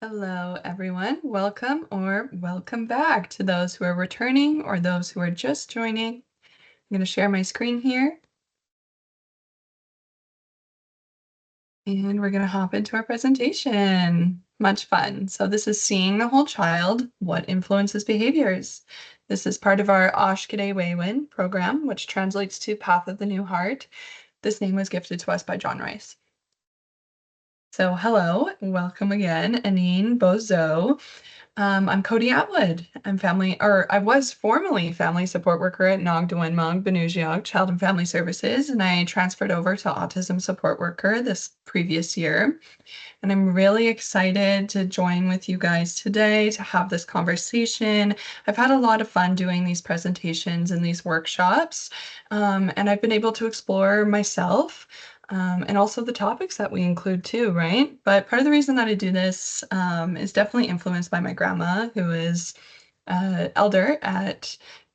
Hello, everyone. Welcome or welcome back to those who are returning or those who are just joining. I'm going to share my screen here and we're going to hop into our presentation. Much fun. So this is Seeing the Whole Child, What Influences Behaviors. This is part of our Dnaagdawenmag program, which translates to Path of the New Heart. This name was gifted to us by John Rice. So hello, welcome again, Anine Bozo. I'm Cody Atwood. I was formerly family support worker at Dnaagdawenmag, Binnoojiiyag, Child and Family Services, and I transferred over to autism support worker this previous year. And I'm really excited to join with you guys today to have this conversation. I've had a lot of fun doing these presentations and these workshops, and I've been able to explore myself. And also the topics that we include too, right? But part of the reason that I do this is definitely influenced by my grandma, who is elder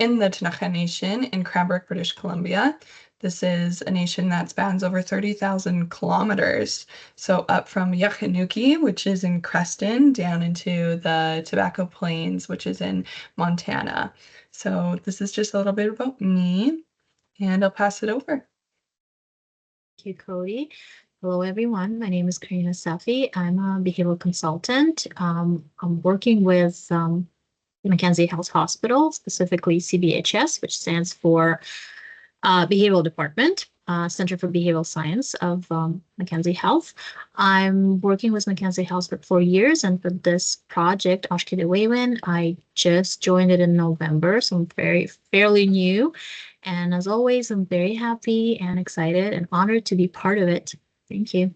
in the Dnaagdawenmag Nation in Cranbrook, British Columbia. This is a nation that spans over 30,000 kilometers. So up from Yachanuki, which is in Creston, down into the Tobacco Plains, which is in Montana. So this is just a little bit about me, and I'll pass it over. Thank you, Cody. Hello, everyone. My name is Karina Safi. I'm a behavioral consultant. I'm working with Mackenzie Health Hospital, specifically CBHS, which stands for Behavioral Department, Center for Behavioral Science of Mackenzie Health. I'm working with Mackenzie Health for 4 years, and for this project, Dnaagdawenmag, I just joined it in November, so I'm fairly new. And as always, I'm very happy and excited and honored to be part of it. Thank you.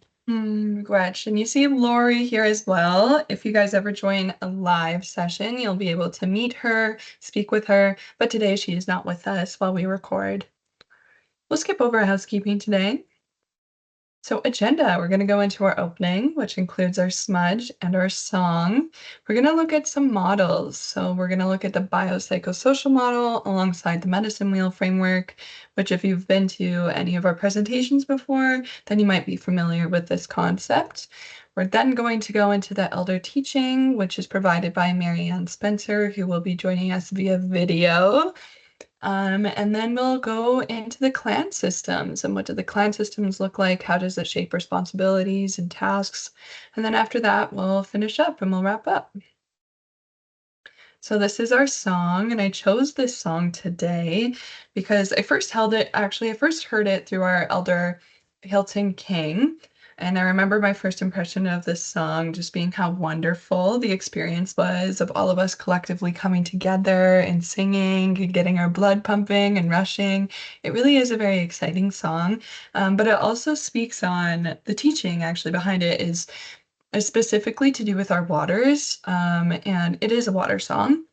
Gretch, and you see Lori here as well. If you guys ever join a live session, you'll be able to meet her, speak with her, but today she is not with us while we record. We'll skip over housekeeping today. So agenda, we're going to go into our opening, which includes our smudge and our song. We're going to look at some models. So we're going to look at the biopsychosocial model alongside the medicine wheel framework, which if you've been to any of our presentations before, then you might be familiar with this concept. We're then going to go into the elder teaching, which is provided by Marianne Spencer, who will be joining us via video. And then we'll go into the clan systems and what do the clan systems look like? How does it shape responsibilities and tasks? And then after that, we'll finish up and we'll wrap up. So this is our song, and I chose this song today because I first heard it through our elder Hilton King. And I remember my first impression of this song just being how wonderful the experience was of all of us collectively coming together and singing and getting our blood pumping and rushing. It really is a very exciting song, but it also speaks on the teaching actually behind it is specifically to do with our waters, and it is a water song.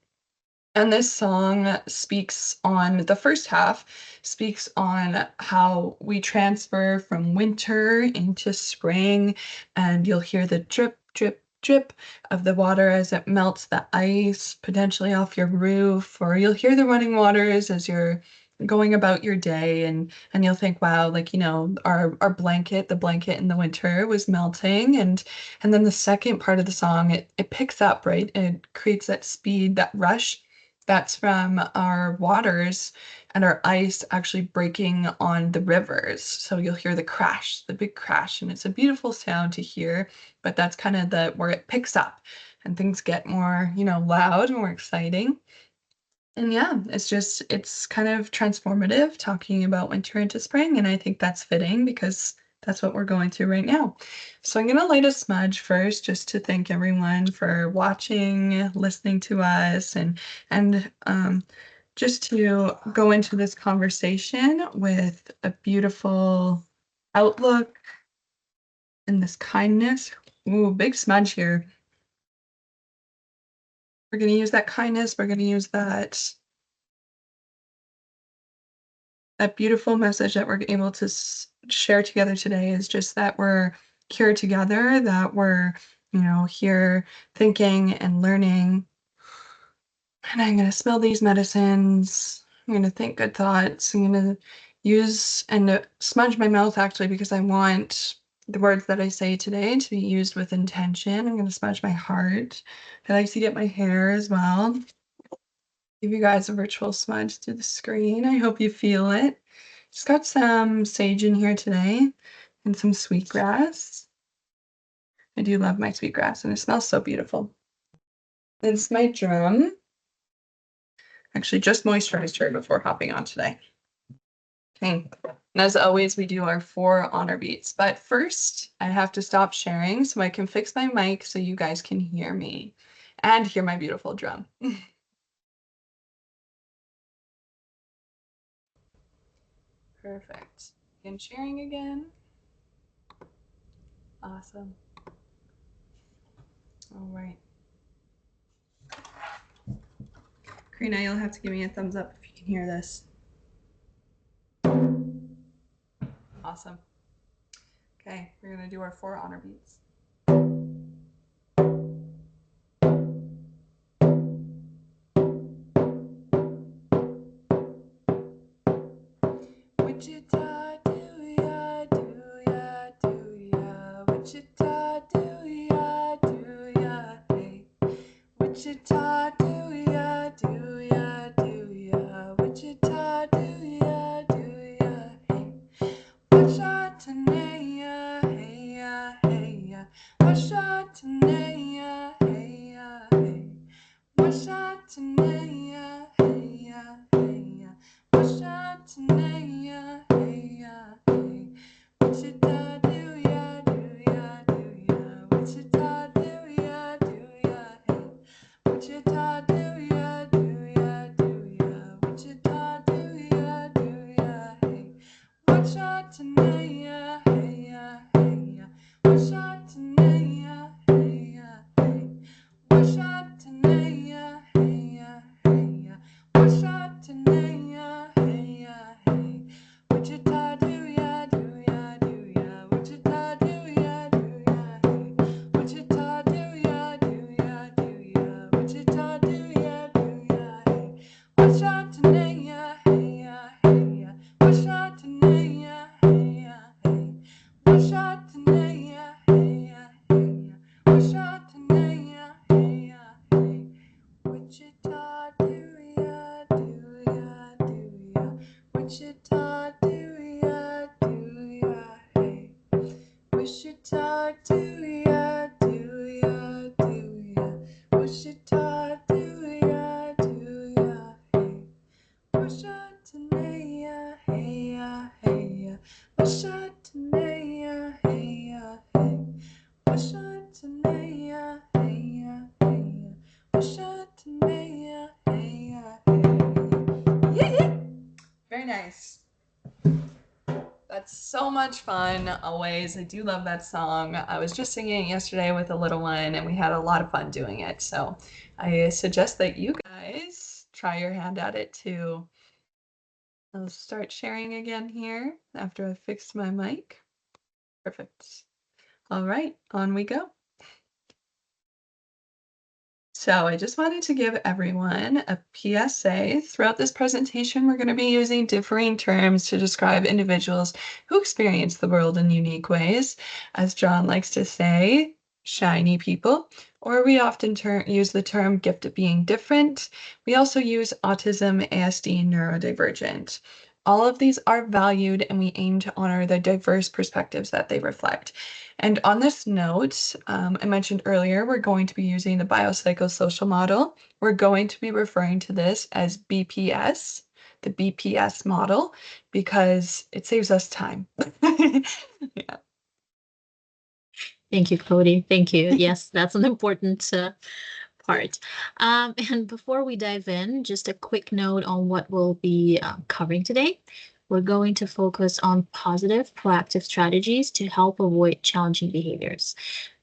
And this song speaks on the first half, speaks on how we transfer from winter into spring, and you'll hear the drip, drip, drip of the water as it melts the ice, potentially off your roof, or you'll hear the running waters as you're going about your day and you'll think, wow, like, our blanket, the blanket in the winter was melting. And then the second part of the song, it picks up, right? It creates that speed, that rush that's from our waters and our ice actually breaking on the rivers. So you'll hear the crash, the big crash, and it's a beautiful sound to hear, but that's kind of where it picks up and things get more, loud and more exciting. And yeah, it's kind of transformative talking about winter into spring, and I think that's fitting because that's what we're going through right now. So I'm gonna light a smudge first just to thank everyone for watching, listening to us, and just to go into this conversation with a beautiful outlook and this kindness. Ooh, big smudge here. We're gonna use that kindness, we're gonna use that beautiful message that we're able to share together today is just that we're here together, that we're, here thinking and learning. And I'm going to smell these medicines. I'm going to think good thoughts. I'm going to use and smudge my mouth actually because I want the words that I say today to be used with intention. I'm going to smudge my heart. I like to get my hair as well. Give you guys a virtual smudge through the screen. I hope you feel it. Just got some sage in here today and some sweetgrass. I do love my sweetgrass and it smells so beautiful. This is my drum. Actually, just moisturized her before hopping on today. Okay. And as always, we do our 4 honor beats. But first, I have to stop sharing so I can fix my mic so you guys can hear me and hear my beautiful drum. Perfect. And sharing again. Awesome. All right. Karina, you'll have to give me a thumbs up if you can hear this. Awesome. Okay, we're going to do our 4 honor beats. Wichita, do ya, Wichita, do ya, hey. Wichita, do ya, Wichita, do ya, hey. Washatanaya, hey ya, hey ya. Washatanaya, hey ya, hey. Washatanaya, hey ya, hey ya. Washatanaya, hey ya, hey. Wichita, do ya, Wichita, do ya, hey. Wichita, do ya, Wichita, do ya, hey. Washatanaya, hey ya, hey ya. Washatanaya, hey ya, hey. Washatanaya, hey ya, hey ya. Washatanaya, hey ya, hey. Wichita, do ya, Wichita, do ya, hey. Wichita, do ya, Wichita, do ya, hey. Washatanaya, hey ya, hey ya. Washatanaya, hey ya, hey. Washatanaya, hey ya, hey ya. Washatanaya, hey ya, hey. Wichita, do ya, Wichita, do ya, hey. Wichita, do ya, Wichita, do ya, hey. Washatanaya, hey ya, hey ya. Washatanaya, hey ya, hey. Washatanaya, hey ya, hey ya. Washatanaya, hey ya, hey. Yeah. Very nice. That's so much fun, always. I do love that song. I was just singing it yesterday with a little one, and we had a lot of fun doing it. So I suggest that you guys try your hand at it too. I'll start sharing again here after I fix my mic. Perfect. All right, on we go. So I just wanted to give everyone a PSA. Throughout this presentation, we're going to be using differing terms to describe individuals who experience the world in unique ways. As John likes to say, shiny people, or we often use the term gift of being different. We also use autism, ASD, neurodivergent. All of these are valued and we aim to honor the diverse perspectives that they reflect. And on this note, I mentioned earlier, we're going to be using the biopsychosocial model. We're going to be referring to this as BPS, the BPS model, because it saves us time. Yeah. Thank you, Cody. Thank you. Yes, that's an important part. And before we dive in, just a quick note on what we'll be covering today. We're going to focus on positive, proactive strategies to help avoid challenging behaviors.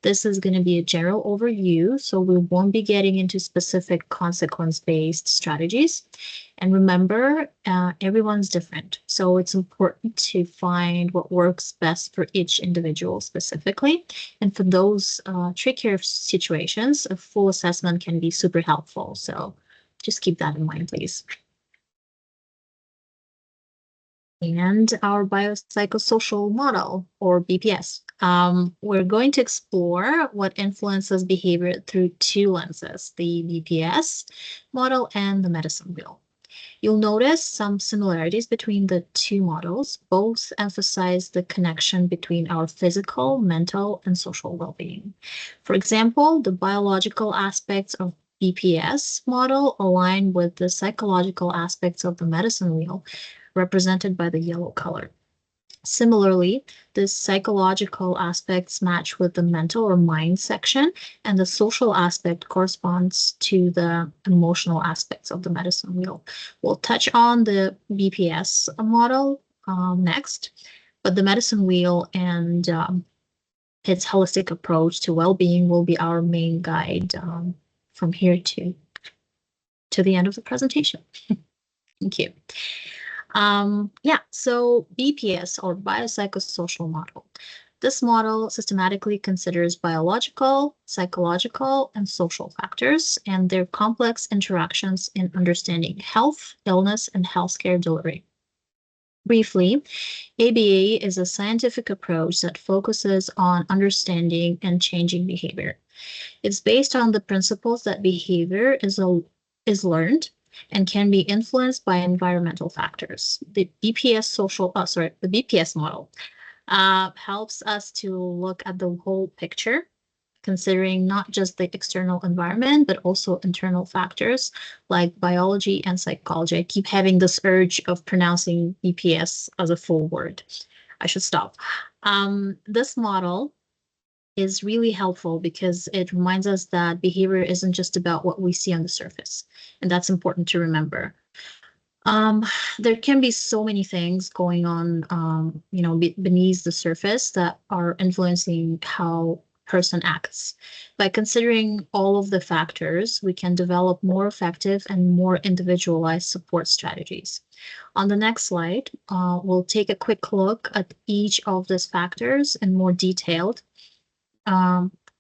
This is going to be a general overview, so we won't be getting into specific consequence-based strategies. And remember, everyone's different, so it's important to find what works best for each individual specifically. And for those trickier situations, a full assessment can be super helpful. So just keep that in mind, please. and our biopsychosocial model, or BPS. We're going to explore what influences behavior through two lenses, the BPS model and the medicine wheel. You'll notice some similarities between the two models. Both emphasize the connection between our physical, mental, and social well-being. For example, the biological aspects of BPS model align with the psychological aspects of the medicine wheel, represented by the yellow color. Similarly, the psychological aspects match with the mental or mind section, and the social aspect corresponds to the emotional aspects of the medicine wheel. We'll touch on the BPS model next, but the medicine wheel and its holistic approach to well-being will be our main guide from here to the end of the presentation. Thank you. So BPS, or biopsychosocial model. This model systematically considers biological, psychological, and social factors and their complex interactions in understanding health, illness, and healthcare delivery. Briefly, ABA is a scientific approach that focuses on understanding and changing behavior. It's based on the principles that behavior is learned and can be influenced by environmental factors. The BPS model helps us to look at the whole picture, considering not just the external environment, but also internal factors like biology and psychology. I keep having this urge of pronouncing BPS as a full word. I should stop. This model is really helpful because it reminds us that behavior isn't just about what we see on the surface, and that's important to remember. There can be so many things going on, beneath the surface that are influencing how a person acts. By considering all of the factors, we can develop more effective and more individualized support strategies. On the next slide, we'll take a quick look at each of these factors in more detailed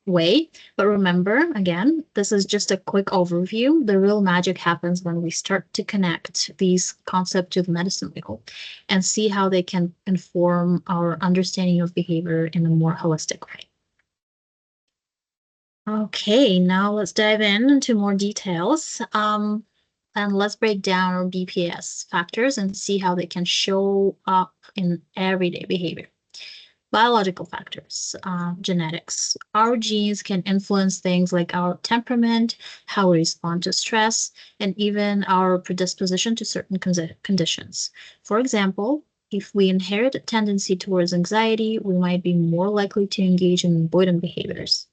way. But remember, again, this is just a quick overview. The real magic happens when we start to connect these concepts to the medicine wheel and see how they can inform our understanding of behavior in a more holistic way. Okay, now let's dive into more details. And let's break down our BPS factors and see how they can show up in everyday behavior. Biological factors, genetics. Our genes can influence things like our temperament, how we respond to stress, and even our predisposition to certain conditions. For example, if we inherit a tendency towards anxiety, we might be more likely to engage in avoidant behaviors.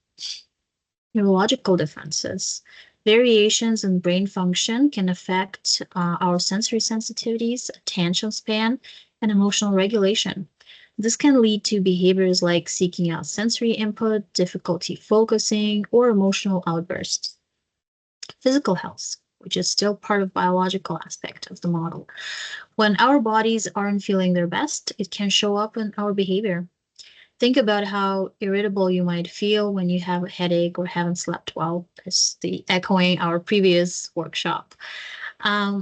Neurological differences. Variations in brain function can affect our sensory sensitivities, attention span, and emotional regulation. This can lead to behaviors like seeking out sensory input, difficulty focusing, or emotional outbursts. Physical health, which is still part of biological aspect of the model. When our bodies aren't feeling their best, it can show up in our behavior. Think about how irritable you might feel when you have a headache or haven't slept well. It's the echoing our previous workshop.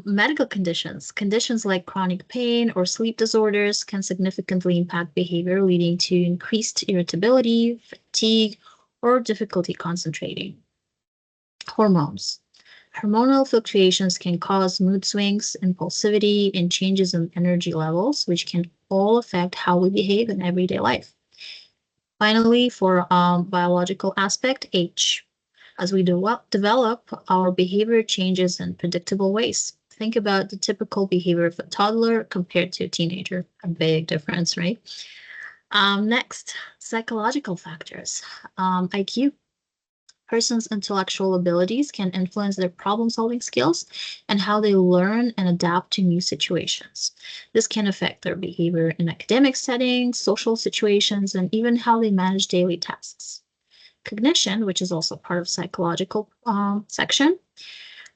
Medical conditions like chronic pain or sleep disorders can significantly impact behavior, leading to increased irritability, fatigue, or difficulty concentrating. Hormones. Hormonal fluctuations can cause mood swings, impulsivity, and changes in energy levels, which can all affect how we behave in everyday life. Finally, for biological aspect, age. As we develop, our behavior changes in predictable ways. Think about the typical behavior of a toddler compared to a teenager. A big difference, right? Next, psychological factors. IQ. Person's intellectual abilities can influence their problem-solving skills and how they learn and adapt to new situations. This can affect their behavior in academic settings, social situations, and even how they manage daily tasks. Cognition, which is also part of psychological section.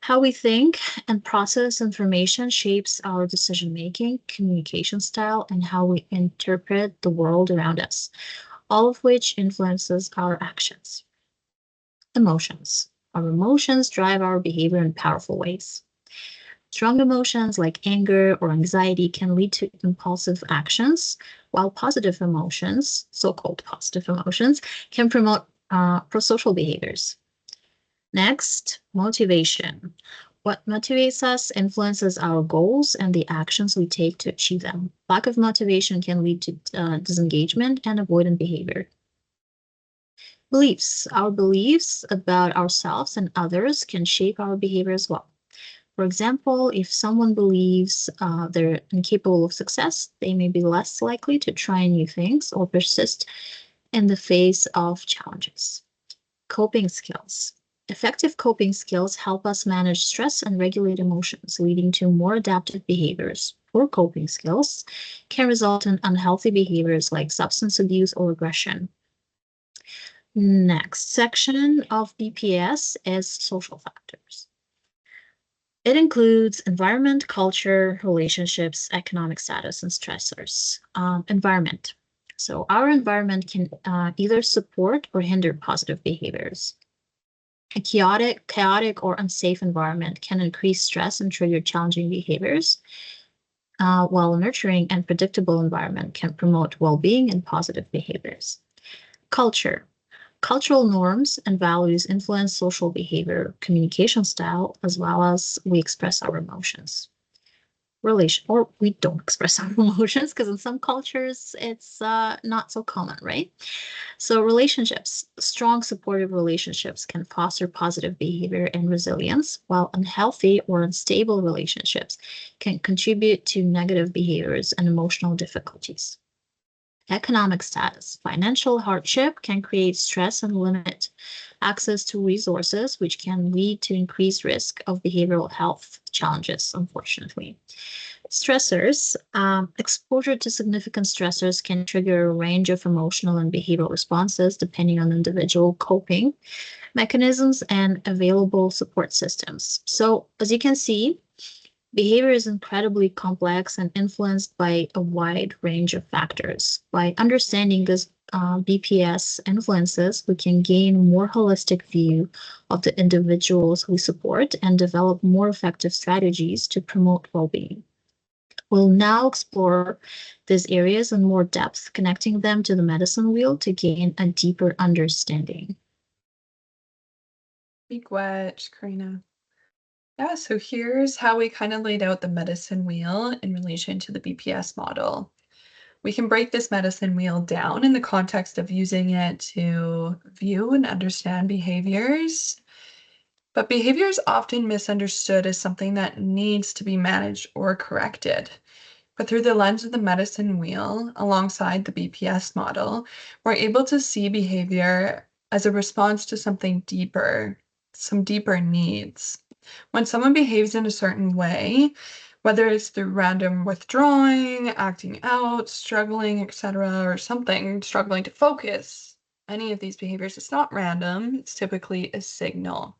How we think and process information shapes our decision-making, communication style, and how we interpret the world around us, all of which influences our actions. Emotions. Our emotions drive our behavior in powerful ways. Strong emotions like anger or anxiety can lead to impulsive actions, while positive emotions, so-called positive emotions, can promote prosocial behaviors. Next, motivation. What motivates us influences our goals and the actions we take to achieve them. Lack of motivation can lead to disengagement and avoidant behavior. Beliefs. Our beliefs about ourselves and others can shape our behavior as well. For example, if someone believes they're incapable of success, they may be less likely to try new things or persist in the face of challenges. Coping skills. Effective coping skills help us manage stress and regulate emotions, leading to more adaptive behaviors. Poor coping skills can result in unhealthy behaviors like substance abuse or aggression. Next section of BPS is social factors. It includes environment, culture, relationships, economic status, and stressors. Environment. So our environment can either support or hinder positive behaviors. A chaotic or unsafe environment can increase stress and trigger challenging behaviors, while a nurturing and predictable environment can promote well-being and positive behaviors. Culture. Cultural norms and values influence social behavior, communication style, as well as we express our emotions. Or we don't express our emotions because in some cultures it's not so common, right? So relationships, strong supportive relationships can foster positive behavior and resilience, while unhealthy or unstable relationships can contribute to negative behaviors and emotional difficulties. Economic status. Financial hardship can create stress and limit access to resources, which can lead to increased risk of behavioral health challenges, unfortunately. Stressors. Exposure to significant stressors can trigger a range of emotional and behavioral responses depending on individual coping mechanisms and available support systems. So, as you can see, behavior is incredibly complex and influenced by a wide range of factors. By understanding this BPS influences, we can gain a more holistic view of the individuals we support and develop more effective strategies to promote well-being. We'll now explore these areas in more depth, connecting them to the medicine wheel to gain a deeper understanding. Speak wet, Karina. Yeah, so here's how we kind of laid out the medicine wheel in relation to the BPS model. We can break this medicine wheel down in the context of using it to view and understand behaviors. But behavior is often misunderstood as something that needs to be managed or corrected. But through the lens of the medicine wheel, alongside the BPS model, we're able to see behavior as a response to something deeper, some deeper needs. When someone behaves in a certain way, whether it's through random withdrawing, acting out, struggling, etc., or something, struggling to focus, any of these behaviors, it's not random, it's typically a signal.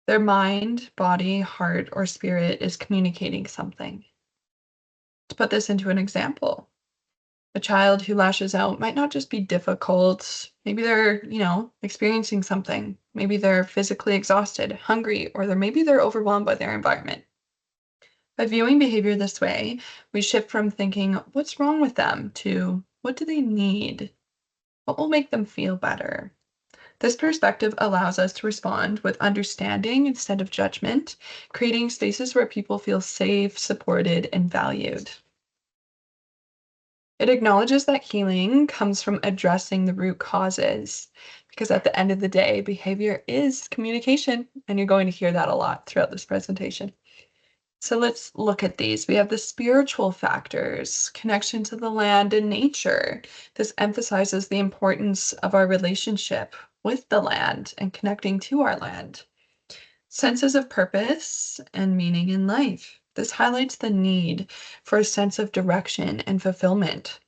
Their mind, body, heart, or spirit is communicating something. To put this into an example, a child who lashes out might not just be difficult. Maybe they're, experiencing something. Maybe they're physically exhausted, hungry, or maybe they're overwhelmed by their environment. By viewing behavior this way, we shift from thinking, what's wrong with them, to what do they need? What will make them feel better? This perspective allows us to respond with understanding instead of judgment, creating spaces where people feel safe, supported, and valued. It acknowledges that healing comes from addressing the root causes, because at the end of the day, behavior is communication, and you're going to hear that a lot throughout this presentation. So let's look at these. We have the spiritual factors, connection to the land and nature. This emphasizes the importance of our relationship with the land and connecting to our land. Senses of purpose and meaning in life. This highlights the need for a sense of direction and fulfillment.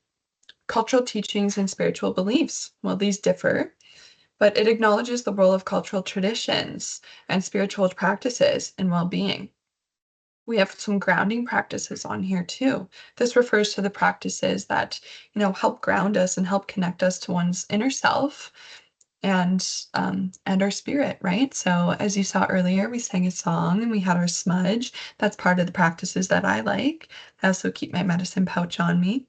Cultural teachings and spiritual beliefs. Well, these differ, but it acknowledges the role of cultural traditions and spiritual practices in well-being. We have some grounding practices on here too. This refers to the practices that, help ground us and help connect us to one's inner self. and our spirit, right? So as you saw earlier, we sang a song and we had our smudge. That's part of the practices that I like. I also keep my medicine pouch on me.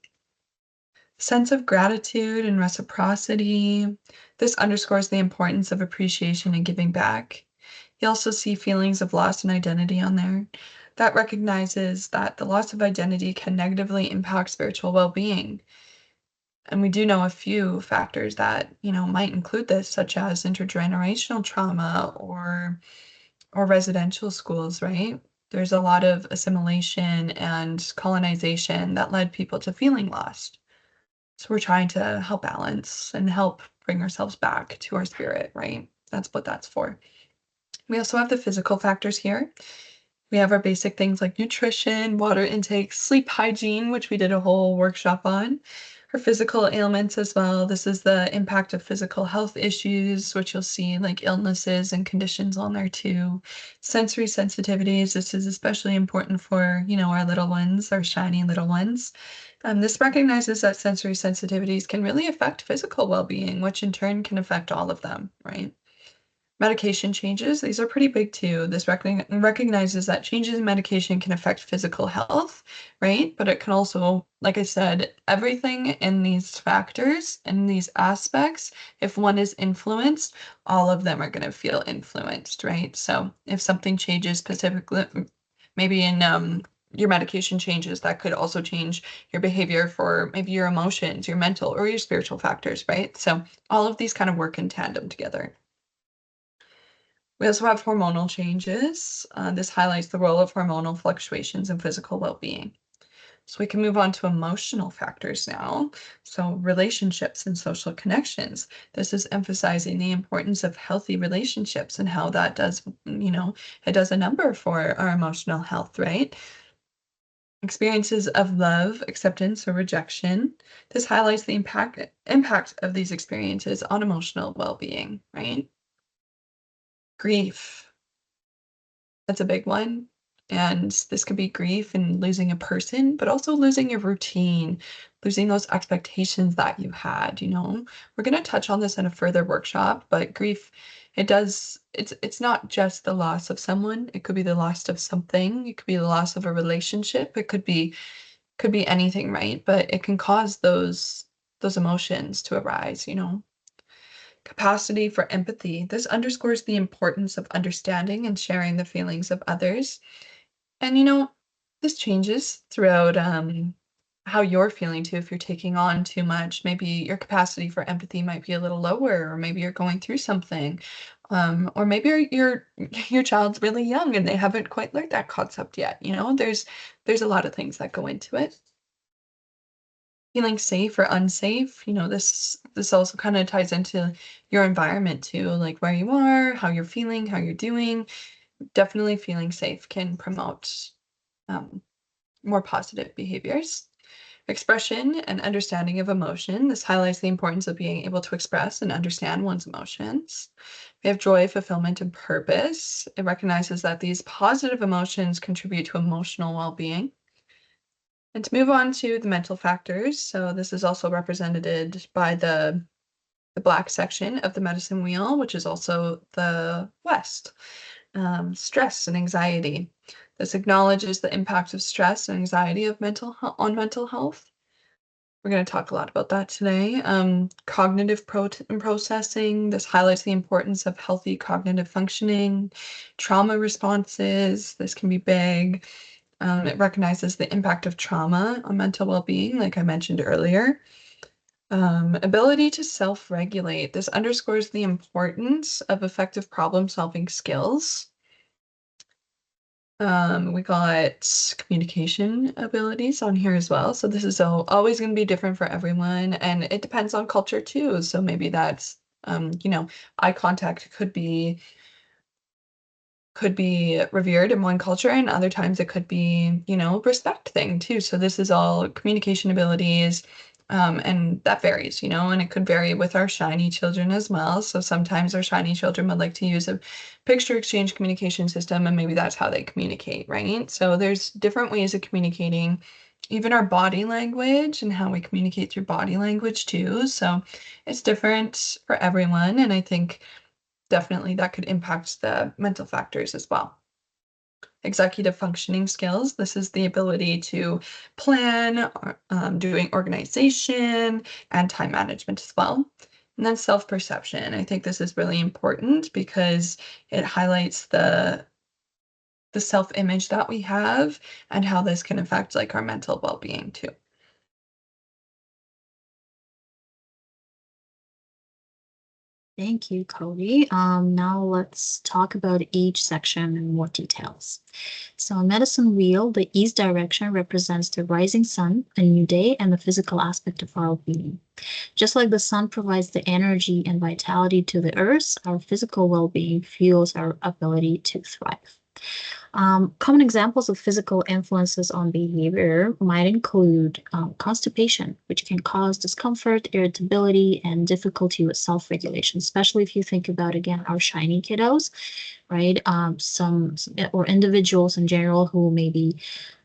Sense of gratitude and reciprocity. This underscores the importance of appreciation and giving back. You also see feelings of loss and identity on there. That recognizes that the loss of identity can negatively impact spiritual well-being. And we do know a few factors that, might include this, such as intergenerational trauma or residential schools, right? There's a lot of assimilation and colonization that led people to feeling lost. So we're trying to help balance and help bring ourselves back to our spirit, right? That's what that's for. We also have the physical factors here. We have our basic things like nutrition, water intake, sleep hygiene, which we did a whole workshop on. Our physical ailments as well. This is the impact of physical health issues, which you'll see like illnesses and conditions on there too. Sensory sensitivities. This is especially important for, our little ones, our shiny little ones. This recognizes that sensory sensitivities can really affect physical well-being, which in turn can affect all of them, right? Medication changes, these are pretty big too. This recognizes that changes in medication can affect physical health, right? But it can also, like I said, everything in these factors and these aspects, if one is influenced, all of them are going to feel influenced, right? So if something changes specifically, maybe in your medication changes, that could also change your behavior for maybe your emotions, your mental, or your spiritual factors, right? So all of these kind of work in tandem together. We also have hormonal changes. This highlights the role of hormonal fluctuations in physical well-being. So we can move on to emotional factors now. So relationships and social connections. This is emphasizing the importance of healthy relationships and how that does, it does a number for our emotional health, right? Experiences of love, acceptance, or rejection. This highlights the impact of these experiences on emotional well-being, right? Grief. That's a big one. And this could be grief and losing a person, but also losing your routine, losing those expectations that you had, We're going to touch on this in a further workshop, but grief, it's not just the loss of someone. It could be the loss of something. It could be the loss of a relationship. It could be anything, right? But it can cause those emotions to arise. Capacity for empathy. This underscores the importance of understanding and sharing the feelings of others. And this changes throughout how you're feeling too. If you're taking on too much, maybe your capacity for empathy might be a little lower, or maybe you're going through something. Or maybe your child's really young and they haven't quite learned that concept yet. There's a lot of things that go into it. Feeling safe or unsafe, this also kind of ties into your environment too, like where you are, how you're feeling, how you're doing. Definitely feeling safe can promote um, more positive behaviors. Expression and understanding of emotion. This highlights the importance of being able to express and understand one's emotions. We have joy, fulfillment, and purpose. It recognizes that these positive emotions contribute to emotional well-being. And to move on to the mental factors, so this is also represented by the black section of the medicine wheel, which is also the West. Stress and anxiety. This acknowledges the impact of stress and anxiety on mental health. We're going to talk a lot about that today. Cognitive processing. This highlights the importance of healthy cognitive functioning. Trauma responses. This can be big. It recognizes the impact of trauma on mental well-being, like I mentioned earlier. Ability to self-regulate. This underscores the importance of effective problem-solving skills. We got communication abilities on here as well. So this is always going to be different for everyone, and it depends on culture too. So maybe that's, eye contact could be revered in one culture, and other times it could be, respect thing too. So this is all communication abilities, and that varies, and it could vary with our shiny children as well. So sometimes our shiny children would like to use a picture exchange communication system, and maybe that's how they communicate, right? So there's different ways of communicating. even our body language and how we communicate through body language too. So it's different for everyone. And I think definitely that could impact the mental factors as well. Executive functioning skills. This is the ability to plan, doing organization and time management as well. And then self-perception. I think this is really important because it highlights the self-image that we have and how this can affect like our mental well-being too. Thank you, Cody. Now let's talk about each section in more details. So in medicine wheel, the east direction represents the rising sun, a new day, and the physical aspect of our being. Just like the sun provides the energy and vitality to the earth, our physical well-being fuels our ability to thrive. Common examples of physical influences on behavior might include constipation, which can cause discomfort, irritability, and difficulty with self-regulation, especially if you think about, again, our shiny kiddos, right? Or individuals in general who maybe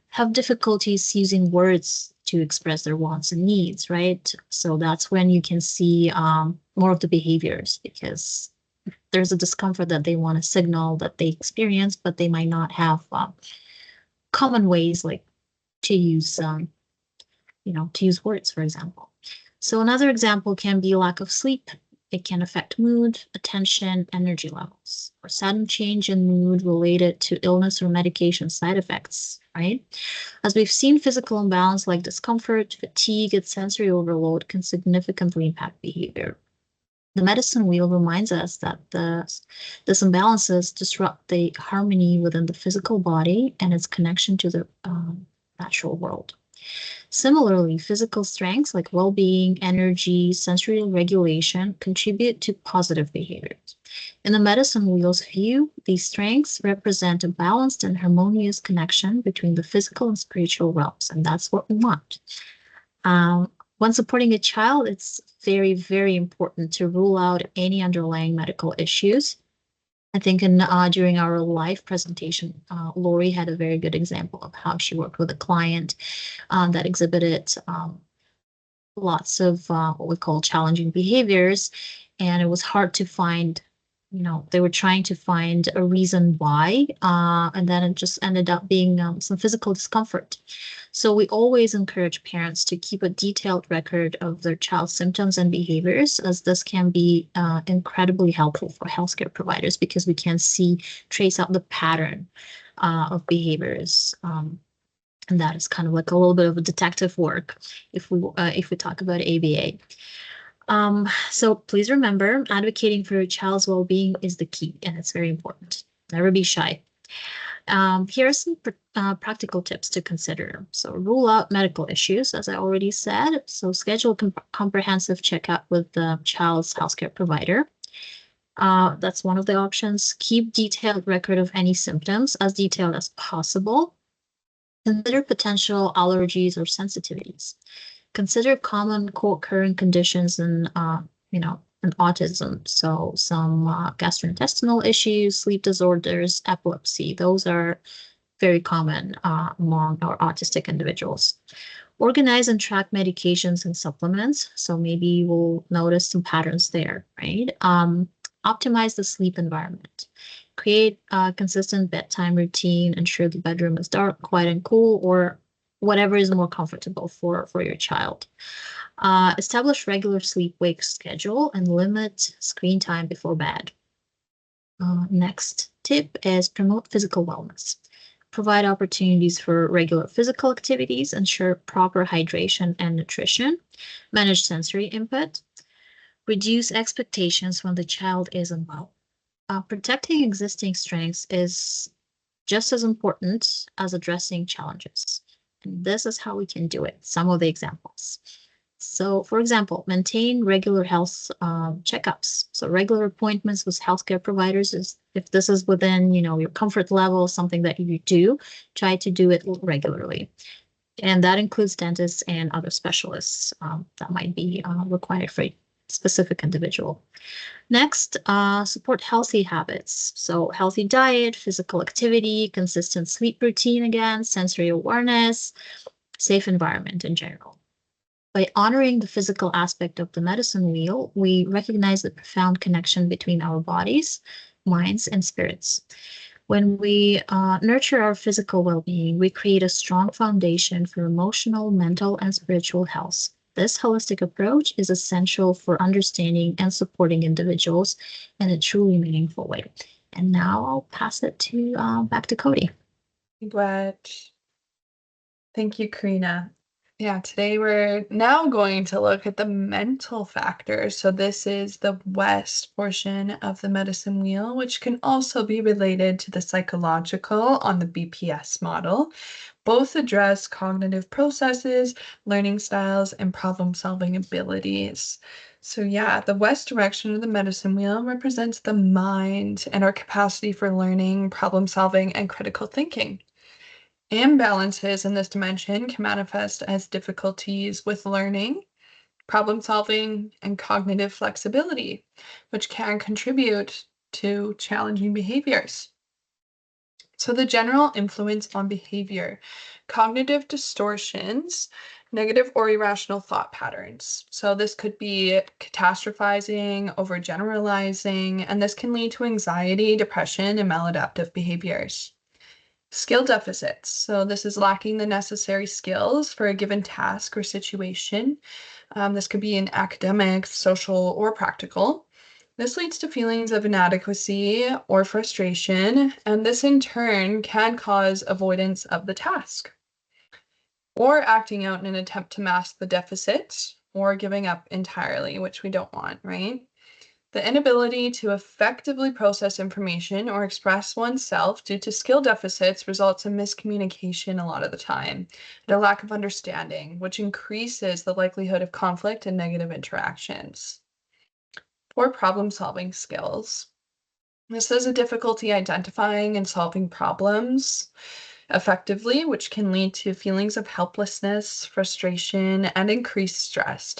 have difficulties using words to express their wants and needs, right? So that's when you can see more of the behaviors, because there's a discomfort that they want to signal that they experience, but they might not have common ways like to use, to use words, for example. So another example can be lack of sleep. It can affect mood, attention, energy levels, or sudden change in mood related to illness or medication side effects, right? As we've seen, physical imbalance like discomfort, fatigue, and sensory overload can significantly impact behavior. The medicine wheel reminds us that this imbalances disrupt the harmony within the physical body and its connection to the natural world. Similarly, physical strengths like well-being, energy, sensory regulation contribute to positive behaviors. In the medicine wheel's view, these strengths represent a balanced and harmonious connection between the physical and spiritual realms, and that's what we want. Um, when supporting a child, it's very, very important to rule out any underlying medical issues. I think during our live presentation, Lori had a very good example of how she worked with a client that exhibited lots of what we call challenging behaviors, and it was hard to find. They were trying to find a reason why, and then it just ended up being some physical discomfort. So we always encourage parents to keep a detailed record of their child's symptoms and behaviors, as this can be incredibly helpful for healthcare providers because we can trace out the pattern of behaviors. And that is kind of like a little bit of a detective work if we talk about ABA. So please remember, advocating for your child's well-being is the key, and it's very important. Never be shy. Here are some practical tips to consider. So rule out medical issues, as I already said. So schedule comprehensive checkup with the child's healthcare provider. That's one of the options. Keep detailed record of any symptoms, as detailed as possible. Consider potential allergies or sensitivities. Consider common co-occurring conditions in autism. So some gastrointestinal issues, sleep disorders, epilepsy. Those are very common among our autistic individuals. Organize and track medications and supplements. So maybe we'll notice some patterns there, right? Optimize the sleep environment. Create a consistent bedtime routine. Ensure the bedroom is dark, quiet, and cool, or whatever is more comfortable for your child. Establish regular sleep-wake schedule and limit screen time before bed. Next tip is promote physical wellness. Provide opportunities for regular physical activities, ensure proper hydration and nutrition, manage sensory input, reduce expectations when the child is unwell. Protecting existing strengths is just as important as addressing challenges. And this is how we can do it. Some of the examples. So, for example, maintain regular health checkups. So regular appointments with healthcare providers is, if this is within, your comfort level, something that you do, try to do it regularly. And that includes dentists and other specialists that might be required for a specific individual. Next, support healthy habits. So healthy diet, physical activity, consistent sleep routine again, sensory awareness, safe environment in general. By honoring the physical aspect of the medicine wheel, we recognize the profound connection between our bodies, minds, and spirits. When we nurture our physical well being, we create a strong foundation for emotional, mental, and spiritual health. This holistic approach is essential for understanding and supporting individuals in a truly meaningful way. And now I'll pass it to back to Cody. What? Thank you, Karina. Yeah, today we're now going to look at the mental factors. So this is the West portion of the medicine wheel, which can also be related to the psychological on the BPS model. Both address cognitive processes, learning styles, and problem-solving abilities. So yeah, the West direction of the medicine wheel represents the mind and our capacity for learning, problem-solving, and critical thinking. Imbalances in this dimension can manifest as difficulties with learning, problem solving, and cognitive flexibility, which can contribute to challenging behaviors. So, the general influence on behavior, cognitive distortions, negative or irrational thought patterns. So, this could be catastrophizing, overgeneralizing, and this can lead to anxiety, depression, and maladaptive behaviors. Skill deficits. So this is lacking the necessary skills for a given task or situation. This could be in academics, social, or practical. This leads to feelings of inadequacy or frustration, and this in turn can cause avoidance of the task or acting out in an attempt to mask the deficit or giving up entirely, which we don't want, right? The inability to effectively process information or express oneself due to skill deficits results in miscommunication a lot of the time, and a lack of understanding, which increases the likelihood of conflict and negative interactions. Poor problem-solving skills. This is a difficulty identifying and solving problems effectively, which can lead to feelings of helplessness, frustration, and increased stress.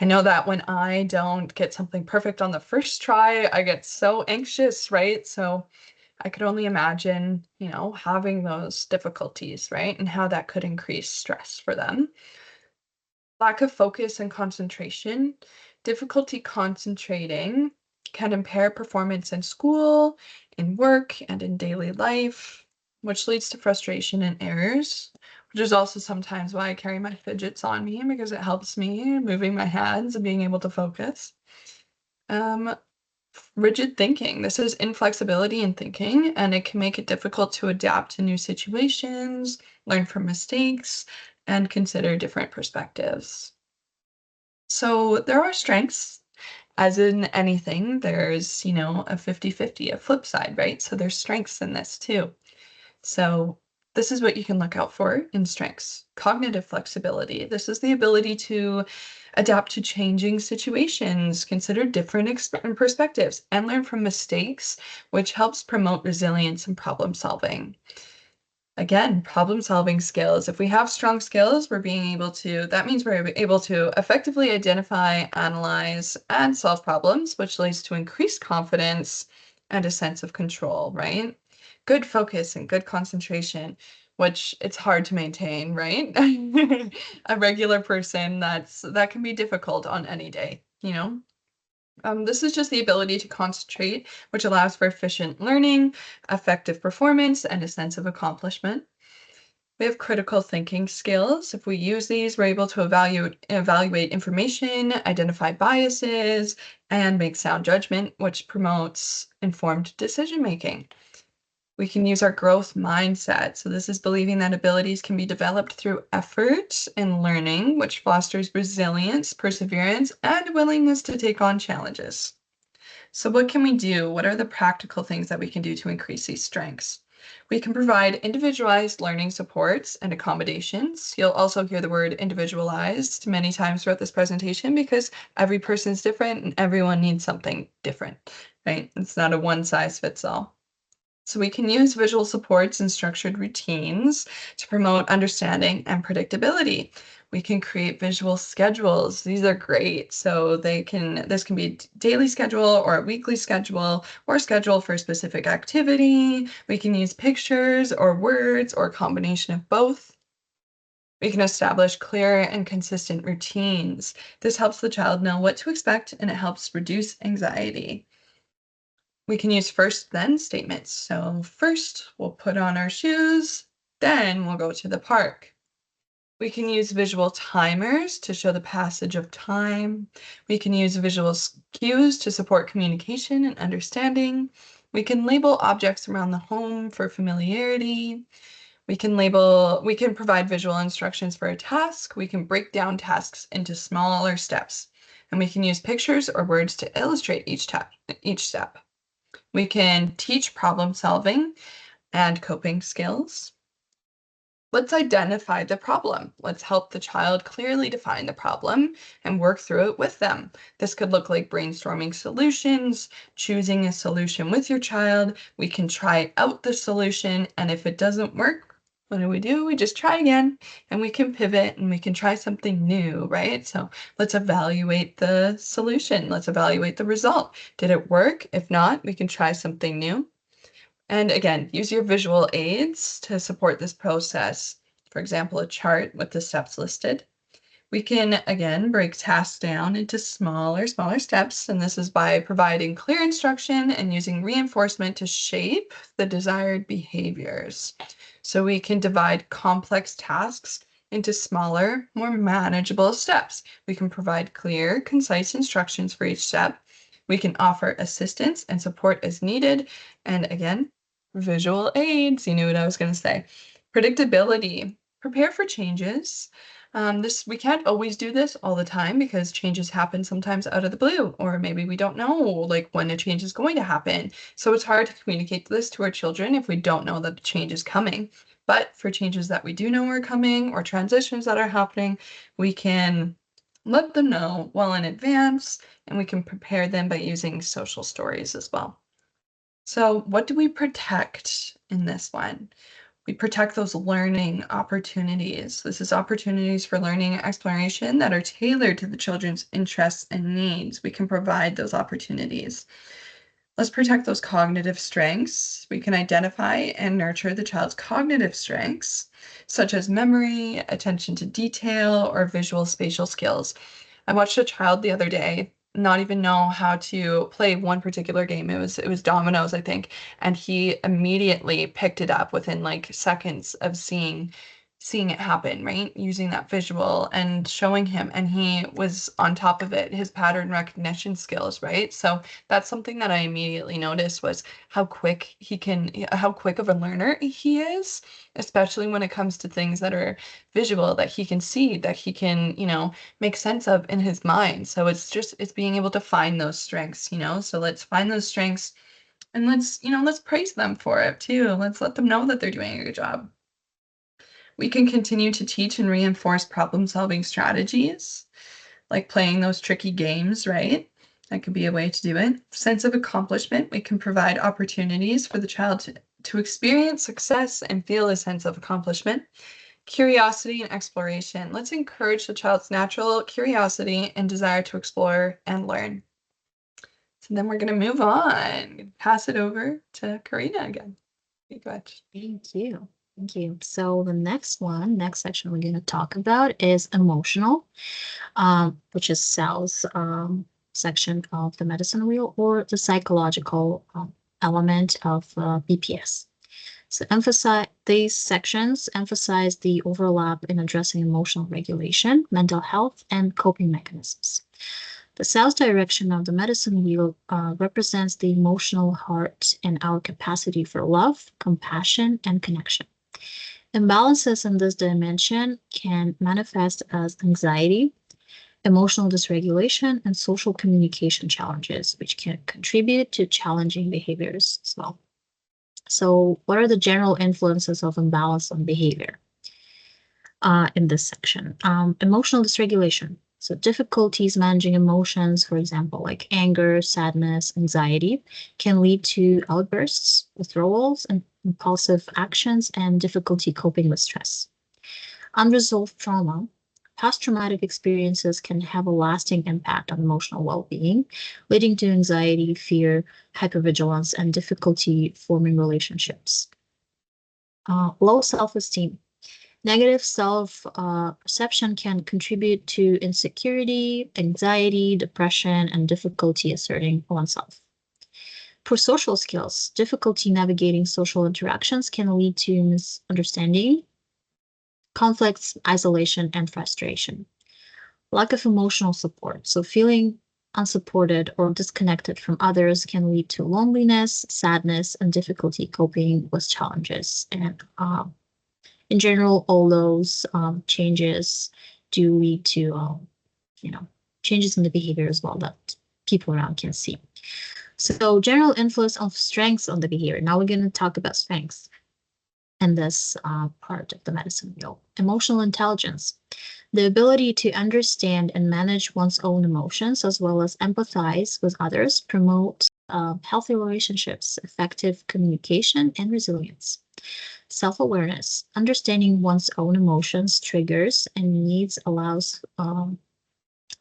I know that when I don't get something perfect on the first try, I get so anxious, right? So I could only imagine, having those difficulties, right? And how that could increase stress for them. Lack of focus and concentration. Difficulty concentrating can impair performance in school, in work, and in daily life, which leads to frustration and errors, which is also sometimes why I carry my fidgets on me because it helps me moving my hands and being able to focus. Um, Rigid thinking. This is inflexibility in thinking, and it can make it difficult to adapt to new situations, learn from mistakes, and consider different perspectives. So there are strengths, as in anything, there's, a 50-50, a flip side, right? So there's strengths in this too. So this is what you can look out for in strengths. Cognitive flexibility. This is the ability to adapt to changing situations, consider different perspectives, and learn from mistakes, which helps promote resilience and problem solving. Again, problem solving skills. If we have strong skills, that means we're able to effectively identify, analyze, and solve problems, which leads to increased confidence and a sense of control, right? Good focus and good concentration, which it's hard to maintain, right? A regular person, that can be difficult on any day. This is just the ability to concentrate, which allows for efficient learning, effective performance, and a sense of accomplishment. We have critical thinking skills. If we use these, we're able to evaluate information, identify biases, and make sound judgment, which promotes informed decision making. We can use our growth mindset. So this is believing that abilities can be developed through effort and learning, which fosters resilience, perseverance, and willingness to take on challenges. So what can we do? What are the practical things that we can do to increase these strengths? We can provide individualized learning supports and accommodations. You'll also hear the word individualized many times throughout this presentation because every person is different and everyone needs something different, right? It's not a one size fits all. So we can use visual supports and structured routines to promote understanding and predictability. We can create visual schedules. These are great. So this can be a daily schedule or a weekly schedule or schedule for a specific activity. We can use pictures or words or a combination of both. We can establish clear and consistent routines. This helps the child know what to expect and it helps reduce anxiety. We can use first then statements. So first we'll put on our shoes, then we'll go to the park. We can use visual timers to show the passage of time. We can use visual cues to support communication and understanding. We can label objects around the home for familiarity. We can provide visual instructions for a task. We can break down tasks into smaller steps. And we can use pictures or words to illustrate each step. We can teach problem solving and coping skills. Let's identify the problem. Let's help the child clearly define the problem and work through it with them. This could look like brainstorming solutions, choosing a solution with your child. We can try out the solution, and if it doesn't work, what do? We just try again, and we can pivot and we can try something new, right? So let's evaluate the solution. Let's evaluate the result. Did it work? If not, we can try something new. And again, use your visual aids to support this process. For example, a chart with the steps listed. We can, again, break tasks down into smaller steps, and this is by providing clear instruction and using reinforcement to shape the desired behaviors. So we can divide complex tasks into smaller, more manageable steps. We can provide clear, concise instructions for each step. We can offer assistance and support as needed. And again, visual aids, you knew what I was going to say. Predictability, prepare for changes. We can't always do this all the time because changes happen sometimes out of the blue, or maybe we don't know like when a change is going to happen. So it's hard to communicate this to our children if we don't know that the change is coming. But for changes that we do know are coming or transitions that are happening, we can let them know well in advance, and we can prepare them by using social stories as well. So what do we protect in this one? We protect those learning opportunities. This is opportunities for learning and exploration that are tailored to the children's interests and needs. We can provide those opportunities. Let's protect those cognitive strengths. We can identify and nurture the child's cognitive strengths, such as memory, attention to detail, or visual spatial skills. I watched a child the other day not even know how to play one particular game. It was dominoes, I think, and he immediately picked it up within like seconds of seeing it happen, right? Using that visual and showing him, and he was on top of it, his pattern recognition skills, right? So that's something that I immediately noticed was how quick of a learner he is, especially when it comes to things that are visual, that he can see, that he can, make sense of in his mind. So it's being able to find those strengths, so let's find those strengths and let's praise them for it too. Let's let them know that they're doing a good job. We can continue to teach and reinforce problem-solving strategies, like playing those tricky games, right? That could be a way to do it. Sense of accomplishment, we can provide opportunities for the child to experience success and feel a sense of accomplishment. Curiosity and exploration. Let's encourage the child's natural curiosity and desire to explore and learn. So then we're going to move on. Pass it over to Karina again. Go ahead. Thank you. Thank you. So the next section we're going to talk about is emotional, which is Sal's section of the medicine wheel, or the psychological element of BPS. So these sections emphasize the overlap in addressing emotional regulation, mental health, and coping mechanisms. The Sal's direction of the medicine wheel represents the emotional heart and our capacity for love, compassion, and connection. Imbalances in this dimension can manifest as anxiety, emotional dysregulation, and social communication challenges, which can contribute to challenging behaviors as well. So what are the general influences of imbalance on behavior in this section? Emotional dysregulation. So difficulties managing emotions, for example, like anger, sadness, anxiety, can lead to outbursts, withdrawals, and impulsive actions, and difficulty coping with stress. Unresolved trauma. Past traumatic experiences can have a lasting impact on emotional well-being, leading to anxiety, fear, hypervigilance, and difficulty forming relationships. Low self-esteem. Negative self-perception can contribute to insecurity, anxiety, depression, and difficulty asserting oneself. For social skills, difficulty navigating social interactions can lead to misunderstanding, conflicts, isolation, and frustration. Lack of emotional support. So feeling unsupported or disconnected from others can lead to loneliness, sadness, and difficulty coping with challenges. And in general, all those changes do lead to, you know, changes in the behavior as well that people around can see. So general influence of strengths on the behavior. Now we're going to talk about strengths in this part of the medicine wheel. Emotional intelligence, the ability to understand and manage one's own emotions as well as empathize with others, promote healthy relationships, effective communication, and resilience. Self-awareness, understanding one's own emotions, triggers, and needs allows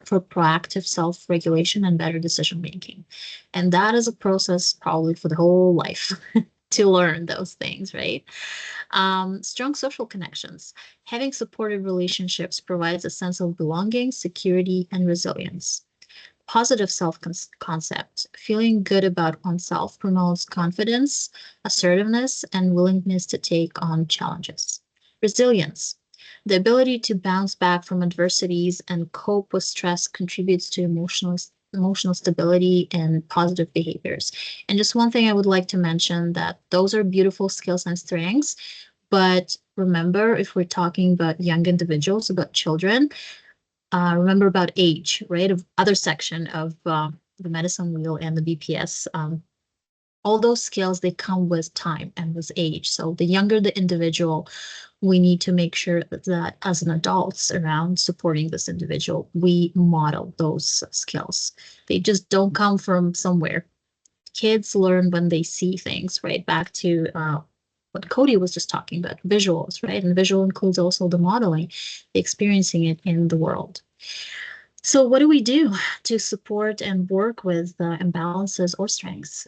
for proactive self-regulation and better decision making. And that is a process probably for the whole life to learn those things, right? Strong social connections. Having supportive relationships provides a sense of belonging, security, and resilience. Positive self-concept. Feeling good about oneself promotes confidence, assertiveness, and willingness to take on challenges. Resilience. The ability to bounce back from adversities and cope with stress contributes to emotional stability and positive behaviors. And just one thing I would like to mention that those are beautiful skills and strengths, but remember, if we're talking about young individuals, about children, remember about age, right? Of other section of the medicine wheel and the BPS. All those skills, they come with time and with age. So the younger the individual, we need to make sure that as an adults around supporting this individual, we model those skills. They just don't come from somewhere. Kids learn when they see things, right? Back to what Cody was just talking about, visuals, right? And visual includes also the modeling, experiencing it in the world. So what do we do to support and work with imbalances or strengths?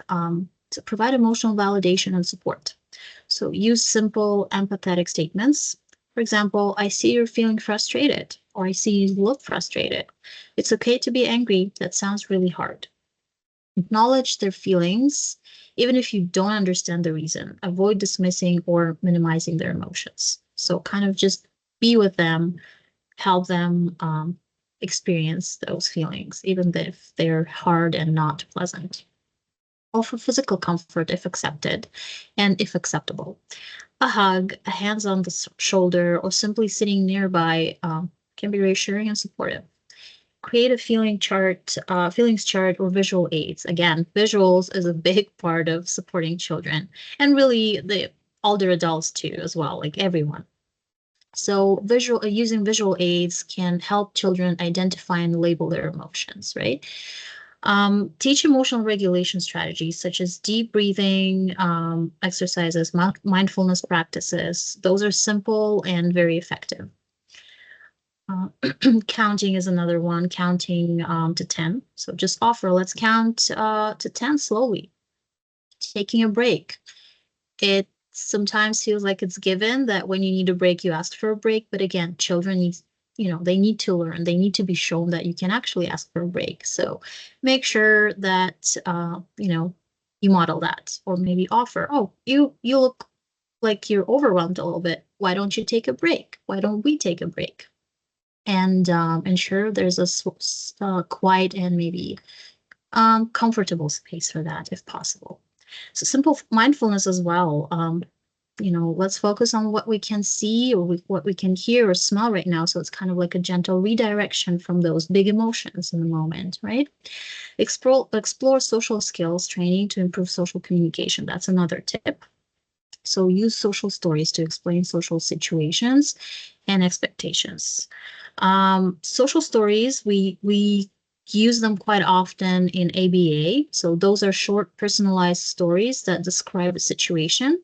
To provide emotional validation and support. So use simple empathetic statements. For example, I see you're feeling frustrated, or I see you look frustrated. It's okay to be angry. That sounds really hard. Acknowledge their feelings, even if you don't understand the reason. Avoid dismissing or minimizing their emotions. So kind of just be with them, help them experience those feelings, even if they're hard and not pleasant. Offer physical comfort if accepted and if acceptable. A hug, a hands on the shoulder, or simply sitting nearby can be reassuring and supportive. Create a feelings chart or visual aids. Again, visuals is a big part of supporting children and really the older adults too as well, like everyone. So using visual aids can help children identify and label their emotions, right? Teach emotional regulation strategies such as deep breathing exercises, mindfulness practices. Those are simple and very effective. Counting is another one, counting to 10. So just offer, let's count to 10 slowly. Taking a break. It sometimes feels like it's given that when you need a break, you ask for a break. But again, children need, they need to learn. They need to be shown that you can actually ask for a break. So make sure that, you model that, or maybe offer, oh, you look like you're overwhelmed a little bit. Why don't you take a break? Why don't we take a break? And ensure there's a quiet and maybe comfortable space for that if possible. So simple mindfulness as well. Let's focus on what we can see or what we can hear or smell right now. So it's kind of like a gentle redirection from those big emotions in the moment, right? Explore social skills training to improve social communication. That's another tip. So use social stories to explain social situations and expectations. Social stories, we use them quite often in ABA. So those are short, personalized stories that describe a situation,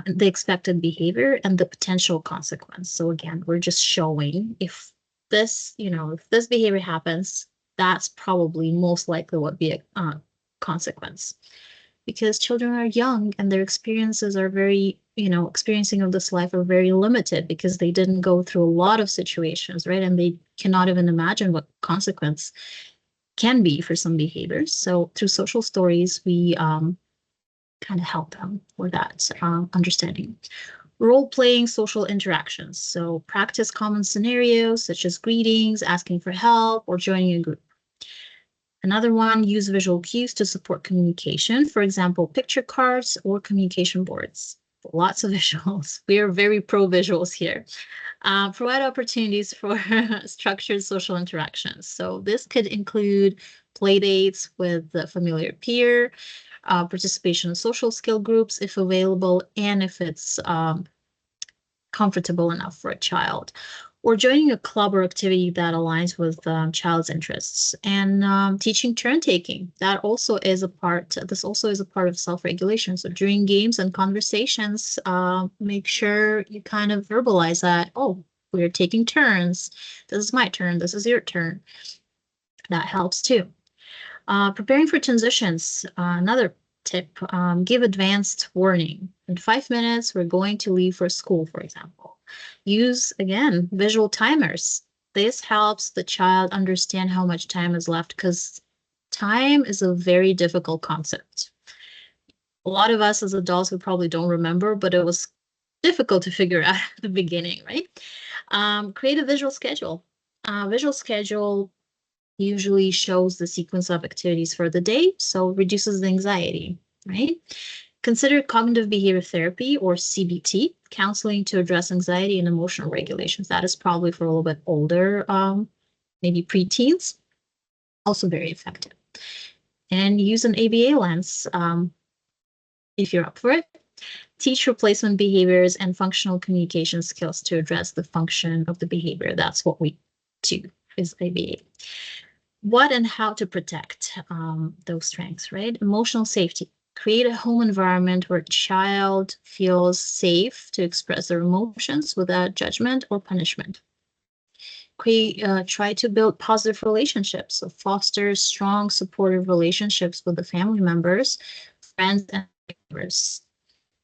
the expected behavior, and the potential consequence. So again, we're just showing if this behavior happens, that's probably most likely what be a consequence. because children are young and their experiences are very, experiencing of this life are very limited because they didn't go through a lot of situations, right? And they cannot even imagine what consequence can be for some behaviors. So through social stories, we kind of help them with that understanding. Role playing social interactions. So practice common scenarios such as greetings, asking for help, or joining a group. Another one, use visual cues to support communication. For example, picture cards or communication boards. Lots of visuals. We are very pro visuals here. Provide opportunities for structured social interactions. So this could include play dates with the familiar peer, participation in social skill groups if available, and if it's comfortable enough for a child, or joining a club or activity that aligns with child's interests, and teaching turn taking. That also is a part. This also is a part of self-regulation. So during games and conversations, make sure you kind of verbalize that. Oh, we're taking turns. This is my turn. This is your turn. That helps too. Preparing for transitions, another tip, give advanced warning. In 5 minutes, we're going to leave for school, for example. Use, again, visual timers. This helps the child understand how much time is left because time is a very difficult concept. A lot of us as adults, we probably don't remember, but it was difficult to figure out at the beginning, right? Create a visual schedule. Visual schedule usually shows the sequence of activities for the day, so reduces the anxiety, right? Consider cognitive behavior therapy or CBT, counseling to address anxiety and emotional regulations. That is probably for a little bit older, maybe preteens, also very effective. And use an ABA lens if you're up for it. Teach replacement behaviors and functional communication skills to address the function of the behavior. That's what we do is ABA. What and how to protect those strengths, right? Emotional safety. Create a home environment where child feels safe to express their emotions without judgment or punishment. Try to build positive relationships. So foster strong, supportive relationships with the family members, friends, and neighbors.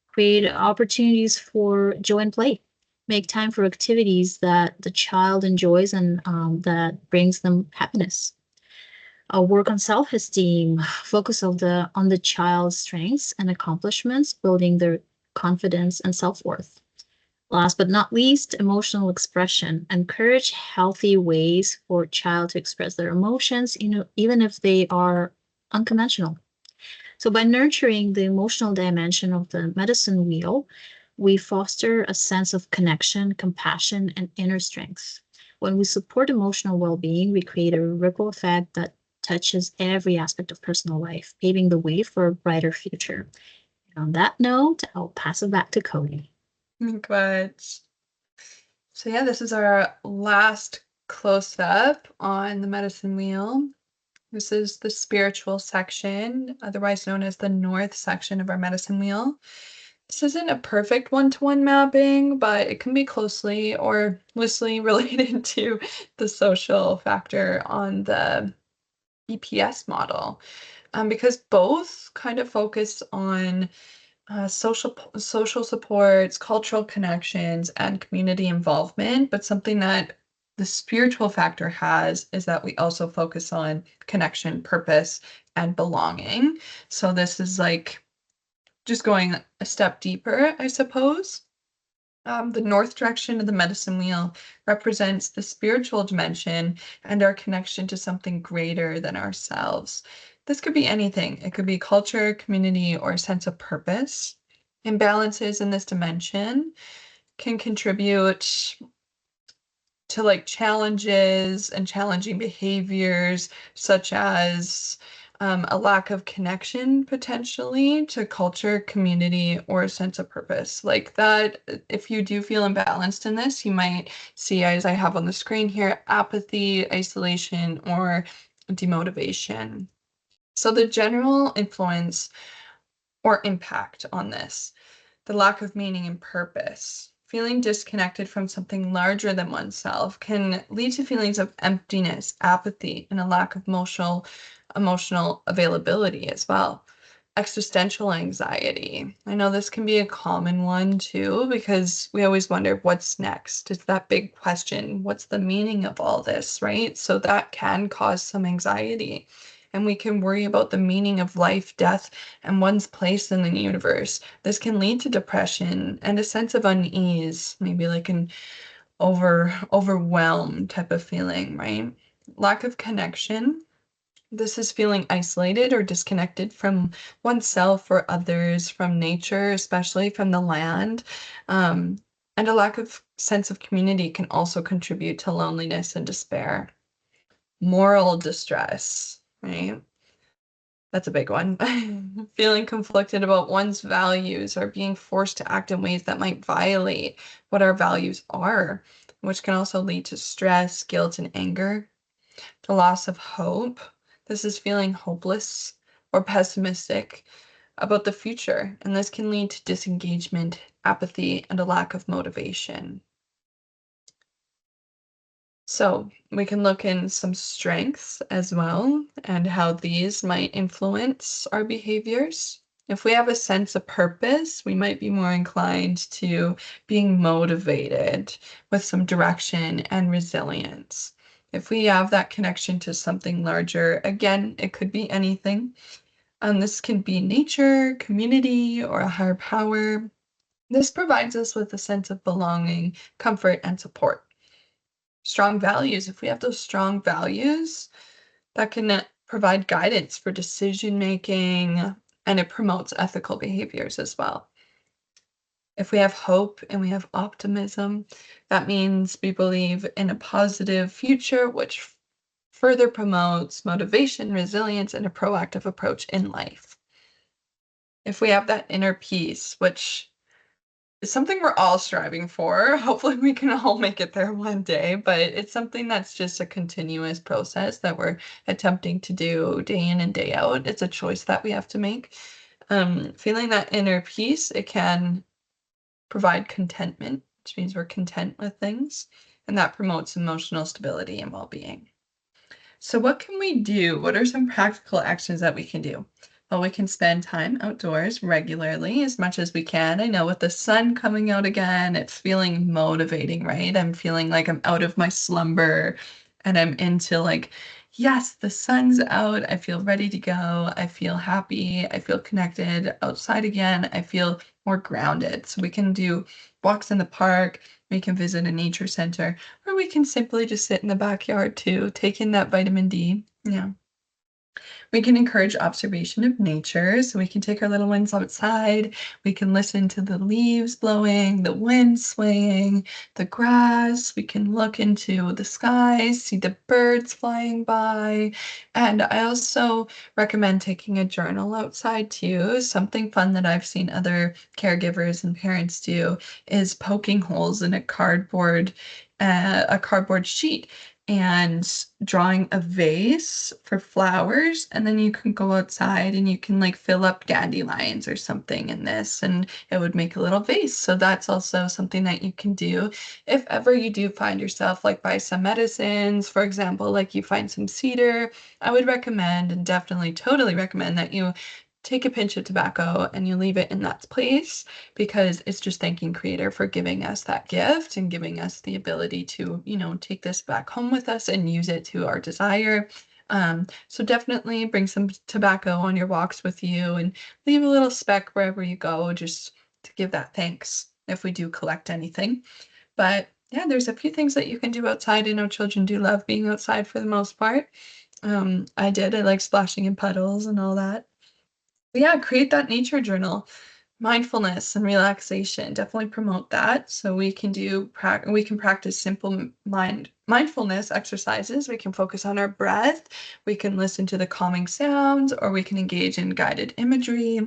Create opportunities for joy and play. Make time for activities that the child enjoys and that brings them happiness. Work on self-esteem, focus on the child's strengths and accomplishments, building their confidence and self-worth. Last but not least, emotional expression. Encourage healthy ways for a child to express their emotions, even if they are unconventional. So by nurturing the emotional dimension of the medicine wheel, we foster a sense of connection, compassion, and inner strength. When we support emotional well-being, we create a ripple effect that touches every aspect of personal life, paving the way for a brighter future. And on that note, I'll pass it back to Cody. Good. So yeah, this is our last close-up on the medicine wheel. This is the spiritual section, otherwise known as the north section of our medicine wheel. This isn't a perfect one-to-one mapping, but it can be closely or loosely related to the social factor on the EPS model, because both kind of focus on social supports, cultural connections, and community involvement. But something that the spiritual factor has is that we also focus on connection, purpose, and belonging. So this is like just going a step deeper, I suppose. The north direction of the medicine wheel represents the spiritual dimension and our connection to something greater than ourselves. This could be anything. It could be culture, community, or a sense of purpose. Imbalances in this dimension can contribute to like challenges and challenging behaviors, such as a lack of connection potentially to culture, community, or a sense of purpose. Like that, if you do feel imbalanced in this, you might see, as I have on the screen here, apathy, isolation, or demotivation. So the general influence or impact on this, the lack of meaning and purpose. Feeling disconnected from something larger than oneself can lead to feelings of emptiness, apathy, and a lack of emotional availability as well. Existential anxiety. I know this can be a common one too, because we always wonder what's next. It's that big question. What's the meaning of all this, right? So that can cause some anxiety. And we can worry about the meaning of life, death, and one's place in the universe. This can lead to depression and a sense of unease, maybe like an overwhelmed type of feeling, right? Lack of connection. This is feeling isolated or disconnected from oneself or others, from nature, especially from the land. Um, and a lack of sense of community can also contribute to loneliness and despair. Moral distress, right? That's a big one. Feeling conflicted about one's values or being forced to act in ways that might violate what our values are, which can also lead to stress, guilt, and anger. The loss of hope. This is feeling hopeless or pessimistic about the future, and this can lead to disengagement, apathy, and a lack of motivation. So we can look in some strengths as well and how these might influence our behaviors. If we have a sense of purpose, we might be more inclined to being motivated with some direction and resilience. If we have that connection to something larger, again, it could be anything. This can be nature, community, or a higher power. This provides us with a sense of belonging, comfort, and support. Strong values. If we have those strong values, that can provide guidance for decision making and it promotes ethical behaviors as well. If we have hope and we have optimism, that means we believe in a positive future, which further promotes motivation, resilience, and a proactive approach in life. If we have that inner peace, which it's something we're all striving for. Hopefully, we can all make it there one day, but it's something that's just a continuous process that we're attempting to do day in and day out. It's a choice that we have to make. Feeling that inner peace, it can provide contentment, which means we're content with things, and that promotes emotional stability and well-being. So what can we do? What are some practical actions that we can do? Well, we can spend time outdoors regularly as much as we can. I know with the sun coming out again, it's feeling motivating, right? I'm feeling like I'm out of my slumber and I'm into like, yes, the sun's out. I feel ready to go. I feel happy. I feel connected outside again. I feel more grounded. So we can do walks in the park. We can visit a nature center. Or we can simply just sit in the backyard too, take in that vitamin D. Yeah. We can encourage observation of nature. So we can take our little ones outside. We can listen to the leaves blowing, the wind swaying, the grass. We can look into the sky, see the birds flying by. And I also recommend taking a journal outside too. Something fun that I've seen other caregivers and parents do is poking holes in a cardboard sheet and drawing a vase for flowers, and then you can go outside and you can like fill up dandelions or something in this and it would make a little vase. So that's also something that you can do if ever you do find yourself like by some medicines, for example, like you find some cedar. I would recommend and definitely totally recommend that you take a pinch of tobacco and you leave it in that place because it's just thanking Creator for giving us that gift and giving us the ability to, take this back home with us and use it to our desire. So definitely bring some tobacco on your walks with you and leave a little speck wherever you go, just to give that thanks if we do collect anything. But yeah, there's a few things that you can do outside. I know children do love being outside for the most part. I did. I like splashing in puddles and all that. But yeah, create that nature journal. Mindfulness and relaxation, definitely promote that. So we can practice simple mindfulness exercises. We can focus on our breath. We can listen to the calming sounds, or we can engage in guided imagery.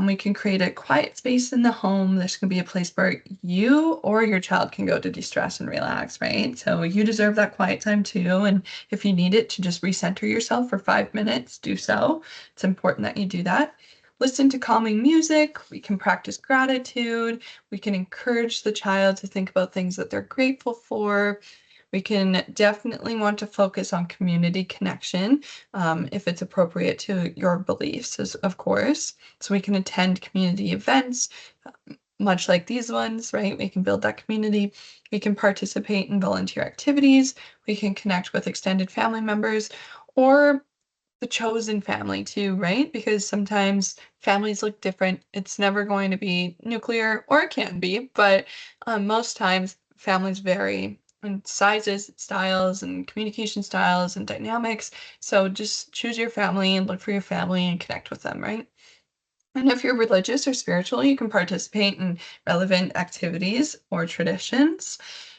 We can create a quiet space in the home. This can be a place where you or your child can go to de-stress and relax, right? So you deserve that quiet time too. And if you need it to just recenter yourself for 5 minutes, do so. It's important that you do that. Listen to calming music. We can practice gratitude. We can encourage the child to think about things that they're grateful for. We can definitely want to focus on community connection, if it's appropriate to your beliefs, of course. So we can attend community events, much like these ones, right? We can build that community. We can participate in volunteer activities. We can connect with extended family members or the chosen family too, right? Because sometimes families look different. It's never going to be nuclear, or it can be, but most times families vary in sizes, styles, and communication styles and dynamics. So just choose your family and look for your family and connect with them, right? And if you're religious or spiritual, you can participate in relevant activities or traditions.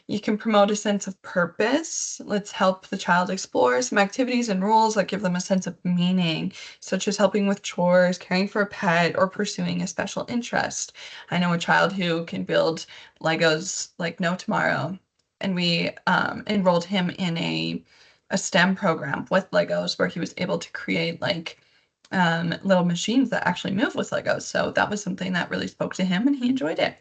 You can promote a sense of purpose. Let's help the child explore some activities and rules that give them a sense of meaning, such as helping with chores, caring for a pet, or pursuing a special interest. I know a child who can build Legos like no tomorrow, and we enrolled him in a STEM program with Legos where he was able to create like little machines that actually move with Legos. So that was something that really spoke to him and he enjoyed it.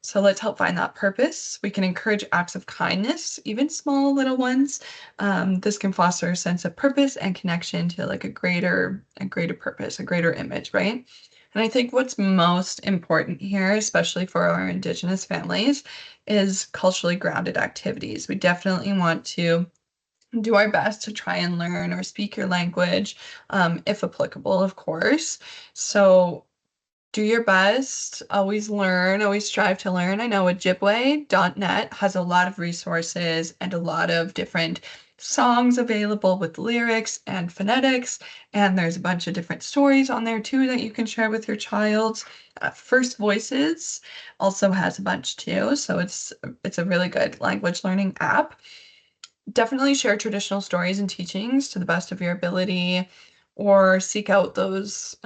So let's help find that purpose. We can encourage acts of kindness, even small little ones. This can foster a sense of purpose and connection to like a greater purpose, a greater image, right? And I think what's most important here, especially for our Indigenous families, is culturally grounded activities. We definitely want to do our best to try and learn or speak your language, if applicable, of course. So do your best, always learn, always strive to learn. I know Ojibwe.net has a lot of resources and a lot of different songs available with lyrics and phonetics, and there's a bunch of different stories on there too that you can share with your child. First Voices also has a bunch too, so it's a really good language learning app. Definitely share traditional stories and teachings to the best of your ability, or seek out those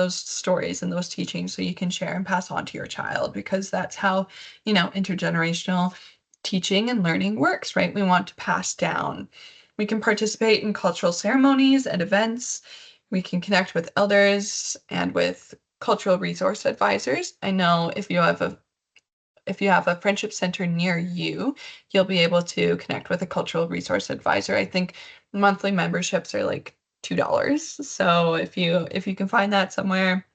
stories and those teachings so you can share and pass on to your child, because that's how, intergenerational teaching and learning works, right? We want to pass down. We can participate in cultural ceremonies and events. We can connect with elders and with cultural resource advisors. I know if you have a friendship center near you, you'll be able to connect with a cultural resource advisor. I think monthly memberships are like $2. So if you can find that somewhere,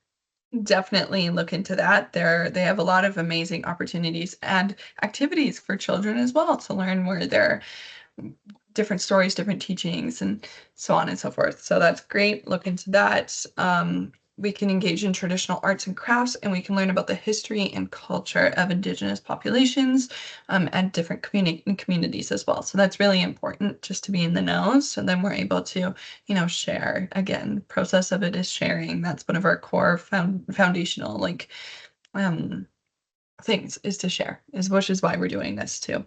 definitely look into that. They have a lot of amazing opportunities and activities for children as well to learn where their different stories, different teachings, and so on and so forth. So that's great. Look into that. We can engage in traditional arts and crafts, and we can learn about the history and culture of Indigenous populations, and different communities as well. So that's really important just to be in the know. So then we're able to, share. Again, the process of it is sharing. That's one of our core foundational um, things is to share, which is why we're doing this too.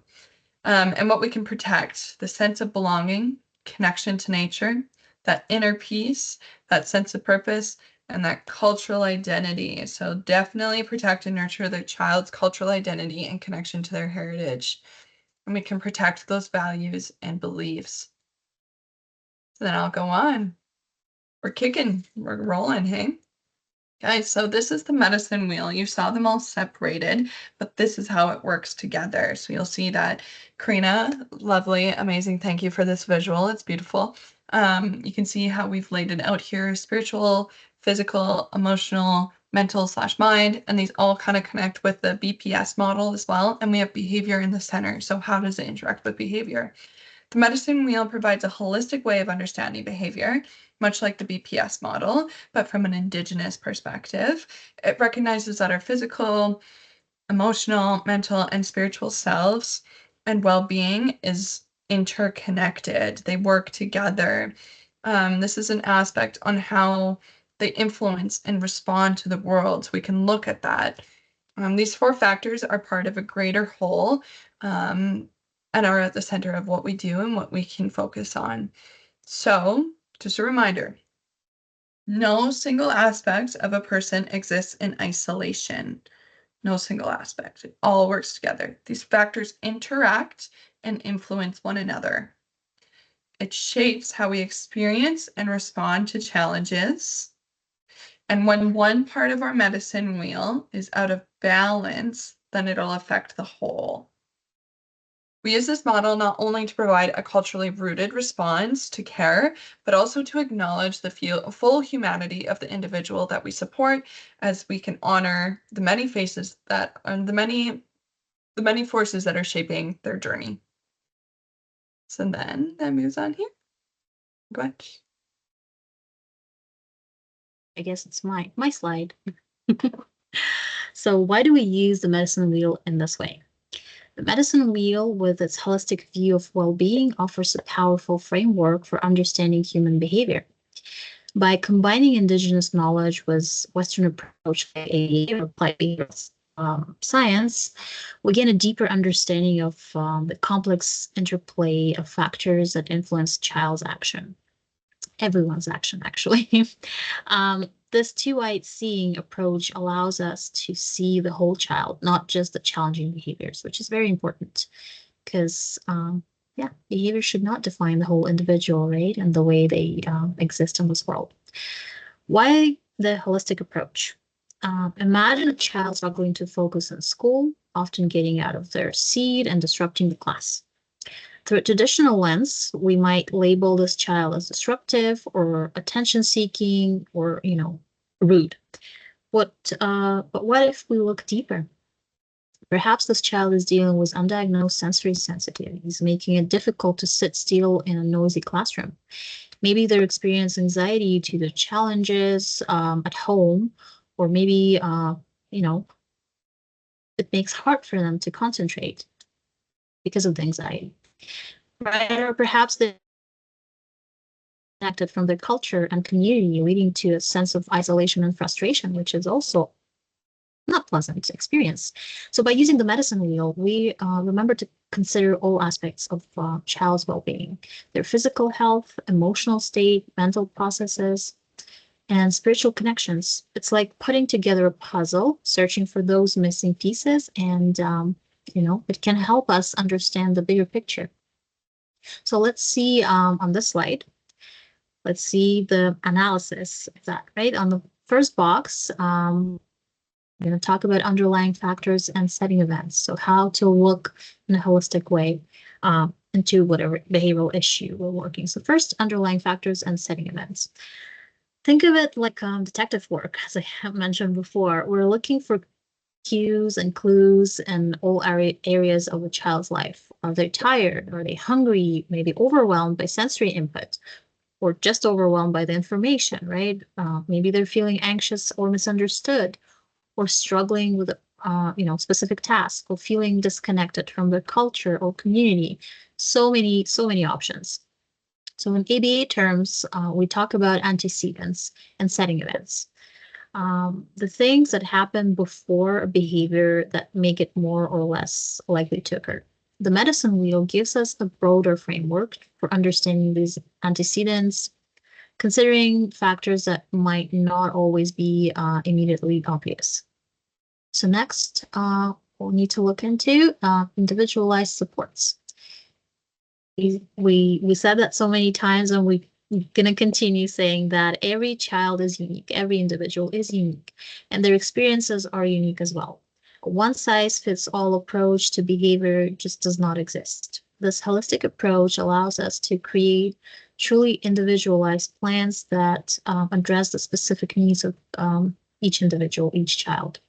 And what we can protect, the sense of belonging, connection to nature, that inner peace, that sense of purpose, and that cultural identity. So definitely protect and nurture the child's cultural identity and connection to their heritage. And we can protect those values and beliefs. So then I'll go on. We're kicking, we're rolling, hey? Guys, so this is the medicine wheel. You saw them all separated, but this is how it works together. So you'll see that Karina, lovely, amazing. Thank you for this visual. It's beautiful. You can see how we've laid it out here: spiritual, physical, emotional, mental/mind, and these all kind of connect with the BPS model as well. And we have behavior in the center. So how does it interact with behavior? The medicine wheel provides a holistic way of understanding behavior, much like the BPS model, but from an Indigenous perspective. It recognizes that our physical, emotional, mental, and spiritual selves and well-being is interconnected. They work together. This is an aspect on how they influence and respond to the world. So we can look at that. These four factors are part of a greater whole, um, and are at the center of what we do and what we can focus on. So, just a reminder, no single aspect of a person exists in isolation. No single aspect. It all works together. These factors interact and influence one another. It shapes how we experience and respond to challenges. And when one part of our medicine wheel is out of balance, then it'll affect the whole. We use this model not only to provide a culturally rooted response to care, but also to acknowledge the full humanity of the individual that we support, as we can honor the many faces that are the many forces that are shaping their journey. So then that moves on here. Go ahead. I guess it's my slide. So why do we use the medicine wheel in this way? The medicine wheel, with its holistic view of well-being, offers a powerful framework for understanding human behavior. By combining indigenous knowledge with Western approach like AA or applied behavioral science, we gain a deeper understanding of the complex interplay of factors that influence child's action. Everyone's action, actually. This two-eyed seeing approach allows us to see the whole child, not just the challenging behaviors, which is very important because, yeah, behavior should not define the whole individual, right? And the way they exist in this world. Why the holistic approach? Imagine a child struggling to focus in school, often getting out of their seat and disrupting the class. Through a traditional lens, we might label this child as disruptive or attention-seeking or, rude. But what if we look deeper? Perhaps this child is dealing with undiagnosed sensory sensitivities, making it difficult to sit still in a noisy classroom. Maybe they're experiencing anxiety due to challenges at home, or maybe, it makes hard for them to concentrate because of the anxiety. Right? Or perhaps they're disconnected from their culture and community, leading to a sense of isolation and frustration, which is also not pleasant experience. So by using the medicine wheel, we remember to consider all aspects of child's well-being, their physical health, emotional state, mental processes, and spiritual connections. It's like putting together a puzzle, searching for those missing pieces, and it can help us understand the bigger picture. So let's see on this slide. Let's see the analysis of that, right? On the first box, I'm going to talk about underlying factors and setting events. So how to look in a holistic way into whatever behavioral issue we're working. So first, underlying factors and setting events. Think of it like detective work, as I have mentioned before. We're looking for cues and clues in all areas of a child's life. Are they tired? Are they hungry? Maybe overwhelmed by sensory input? Or just overwhelmed by the information, right? Maybe they're feeling anxious or misunderstood, or struggling with a specific task, or feeling disconnected from their culture or community. So many options. So in ABA terms, we talk about antecedents and setting events. The things that happen before a behavior that make it more or less likely to occur. The medicine wheel gives us a broader framework for understanding these antecedents, considering factors that might not always be immediately obvious. So next, we'll need to look into individualized supports. We said that so many times, and we're going to continue saying that every child is unique, every individual is unique, and their experiences are unique as well. A one-size-fits-all approach to behavior just does not exist. This holistic approach allows us to create truly individualized plans that address the specific needs of each individual, each child.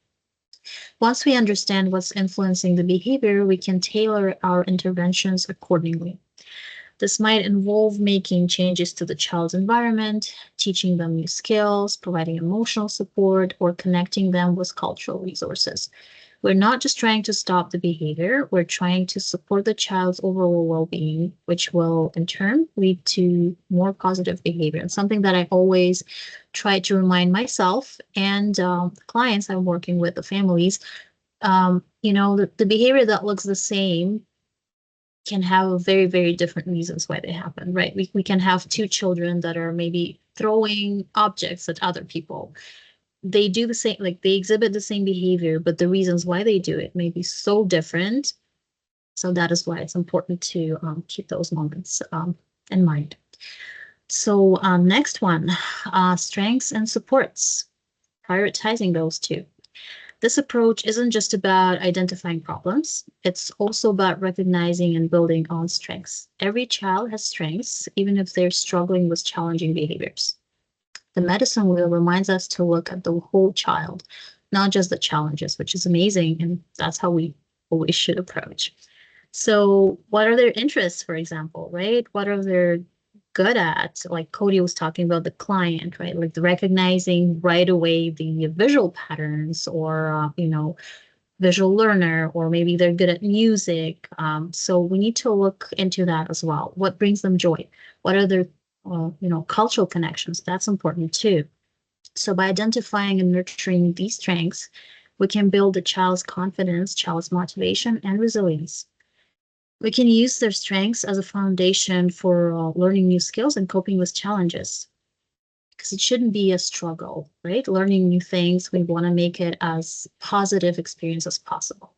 Once we understand what's influencing the behavior, we can tailor our interventions accordingly. This might involve making changes to the child's environment, teaching them new skills, providing emotional support, or connecting them with cultural resources. We're not just trying to stop the behavior, we're trying to support the child's overall well-being, which will in turn lead to more positive behavior. And something that I always try to remind myself and clients I'm working with, the families, the behavior that looks the same can have very, very different reasons why they happen, right? We can have two children that are maybe throwing objects at other people. They do the same, like they exhibit the same behavior, but the reasons why they do it may be so different. So that is why it's important to keep those moments in mind. So next one, strengths and supports, prioritizing those two. This approach isn't just about identifying problems, it's also about recognizing and building on strengths. Every child has strengths, even if they're struggling with challenging behaviors. The medicine wheel reminds us to look at the whole child, not just the challenges, which is amazing. And that's how we always should approach. So, what are their interests, for example, right? What are they good at? Like Cody was talking about the client, right? Like the recognizing right away the visual patterns or, visual learner, or maybe they're good at music. So we need to look into that as well. What brings them joy? What are their, cultural connections? That's important too. So by identifying and nurturing these strengths, we can build the child's confidence, child's motivation, and resilience. We can use their strengths as a foundation for learning new skills and coping with challenges. Because it shouldn't be a struggle, right? Learning new things, we want to make it as positive experience as possible.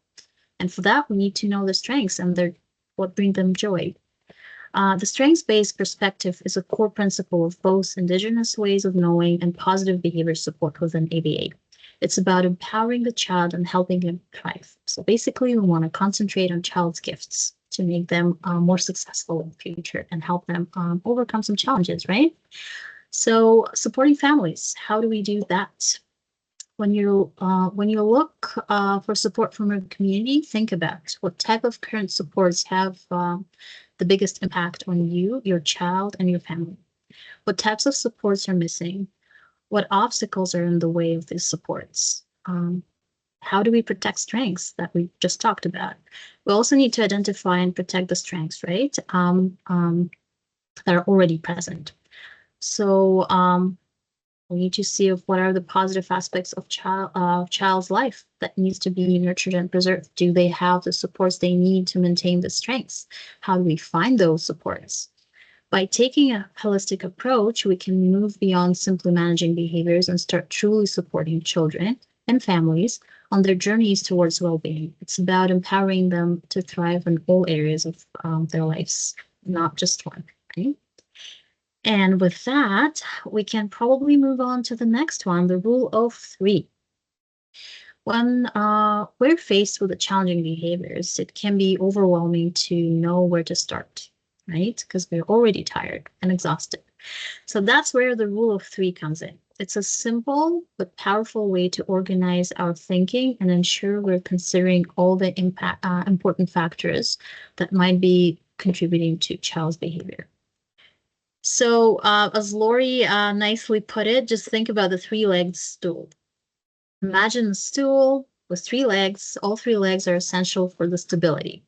And for that, we need to know the strengths and what bring them joy. The strengths-based perspective is a core principle of both indigenous ways of knowing and positive behavior support within ABA. It's about empowering the child and helping him thrive. So basically, we want to concentrate on child's gifts to make them more successful in the future and help them overcome some challenges, right? So supporting families, how do we do that? When you look for support from a community, think about what type of current supports have the biggest impact on you, your child, and your family. What types of supports are missing? What obstacles are in the way of these supports? How do we protect strengths that we just talked about? We also need to identify and protect the strengths, right? That are already present. So we need to see of what are the positive aspects of child's life that needs to be nurtured and preserved. Do they have the supports they need to maintain the strengths? How do we find those supports? By taking a holistic approach, we can move beyond simply managing behaviors and start truly supporting children and families on their journeys towards well-being. It's about empowering them to thrive in all areas of their lives, not just one, right? And with that, we can probably move on to the next one, the rule of three. When we're faced with the challenging behaviors, it can be overwhelming to know where to start, right? Because we're already tired and exhausted. So that's where the rule of three comes in. It's a simple but powerful way to organize our thinking and ensure we're considering all the important factors that might be contributing to child's behavior. So, as Lori nicely put it, just think about the three-legged stool. Imagine a stool with three legs. All three legs are essential for the stability.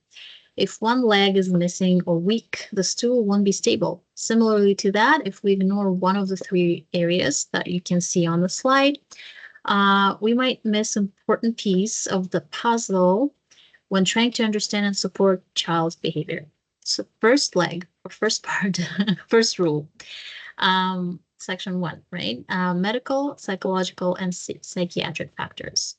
If one leg is missing or weak, the stool won't be stable. Similarly to that, if we ignore one of the three areas that you can see on the slide, we might miss an important piece of the puzzle when trying to understand and support child's behavior. So first leg, or first part, first rule, section one, right? Medical, psychological, and psychiatric factors.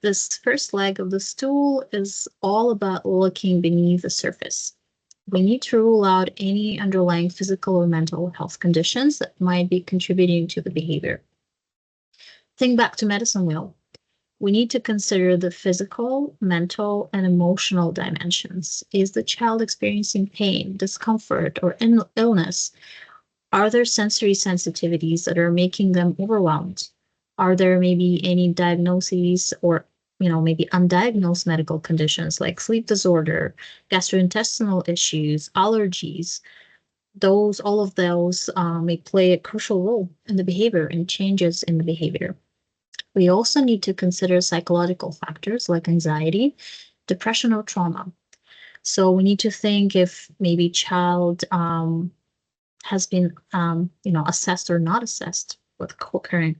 This first leg of the stool is all about looking beneath the surface. We need to rule out any underlying physical or mental health conditions that might be contributing to the behavior. Think back to medicine wheel. We need to consider the physical, mental, and emotional dimensions. Is the child experiencing pain, discomfort, or illness? Are there sensory sensitivities that are making them overwhelmed? Are there maybe any diagnoses or maybe undiagnosed medical conditions like sleep disorder, gastrointestinal issues, allergies? All of those may play a crucial role in the behavior and changes in the behavior. We also need to consider psychological factors like anxiety, depression, or trauma. So we need to think if maybe child has been, assessed or not assessed with current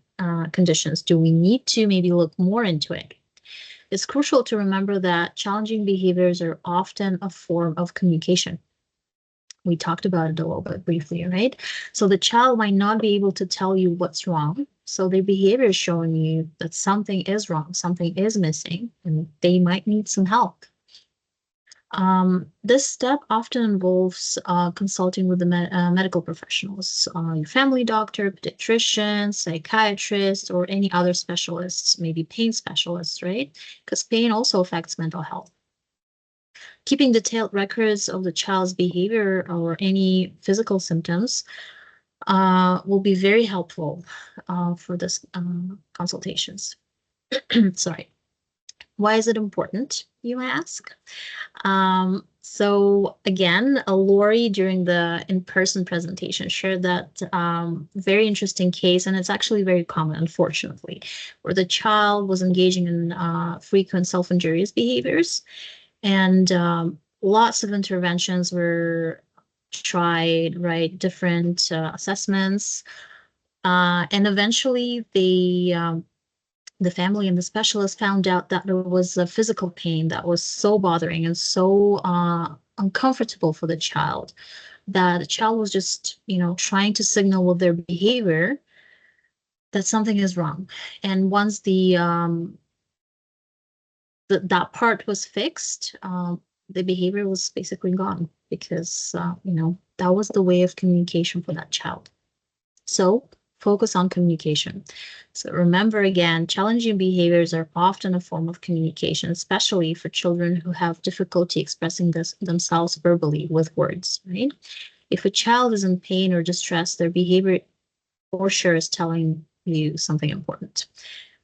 conditions. Do we need to maybe look more into it? It's crucial to remember that challenging behaviors are often a form of communication. We talked about it a little bit briefly, right? So the child might not be able to tell you what's wrong. So their behavior is showing you that something is wrong, something is missing, and they might need some help. This step often involves consulting with the medical professionals, your family doctor, pediatrician, psychiatrist, or any other specialists, maybe pain specialists, right? Because pain also affects mental health. Keeping detailed records of the child's behavior or any physical symptoms will be very helpful for this consultations. Sorry. Why is it important, you ask? So again, Lori during the in-person presentation shared that very interesting case, and it's actually very common, unfortunately, where the child was engaging in frequent self-injurious behaviors, and lots of interventions were tried, right? Different assessments, and eventually the family and the specialist found out that there was a physical pain that was so bothering and so uncomfortable for the child that the child was just, trying to signal with their behavior that something is wrong. And once that part was fixed, the behavior was basically gone because, that was the way of communication for that child. So focus on communication. So remember again, challenging behaviors are often a form of communication, especially for children who have difficulty expressing themselves verbally with words, right? If a child is in pain or distress, their behavior for sure is telling you something important.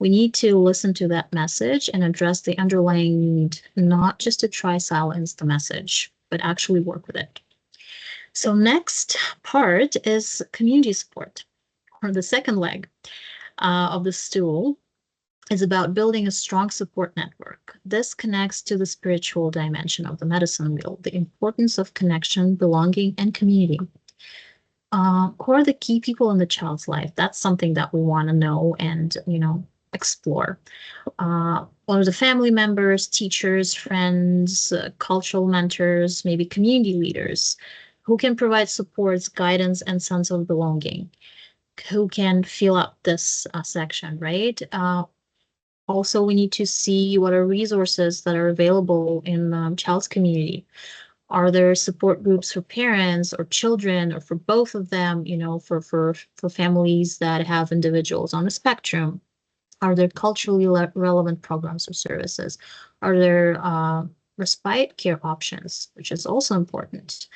We need to listen to that message and address the underlying need, not just to try silence the message, but actually work with it. So next part is community support, or the second leg of the stool is about building a strong support network. This connects to the spiritual dimension of the medicine wheel, the importance of connection, belonging, and community. Who are the key people in the child's life? That's something that we want to know and, explore. What are the family members, teachers, friends, cultural mentors, maybe community leaders who can provide supports, guidance, and sense of belonging? Who can fill up this section, right? Also, we need to see what are resources that are available in the child's community. Are there support groups for parents or children or for both of them, for families that have individuals on the spectrum? Are there culturally relevant programs or services? Are there respite care options, which is also important?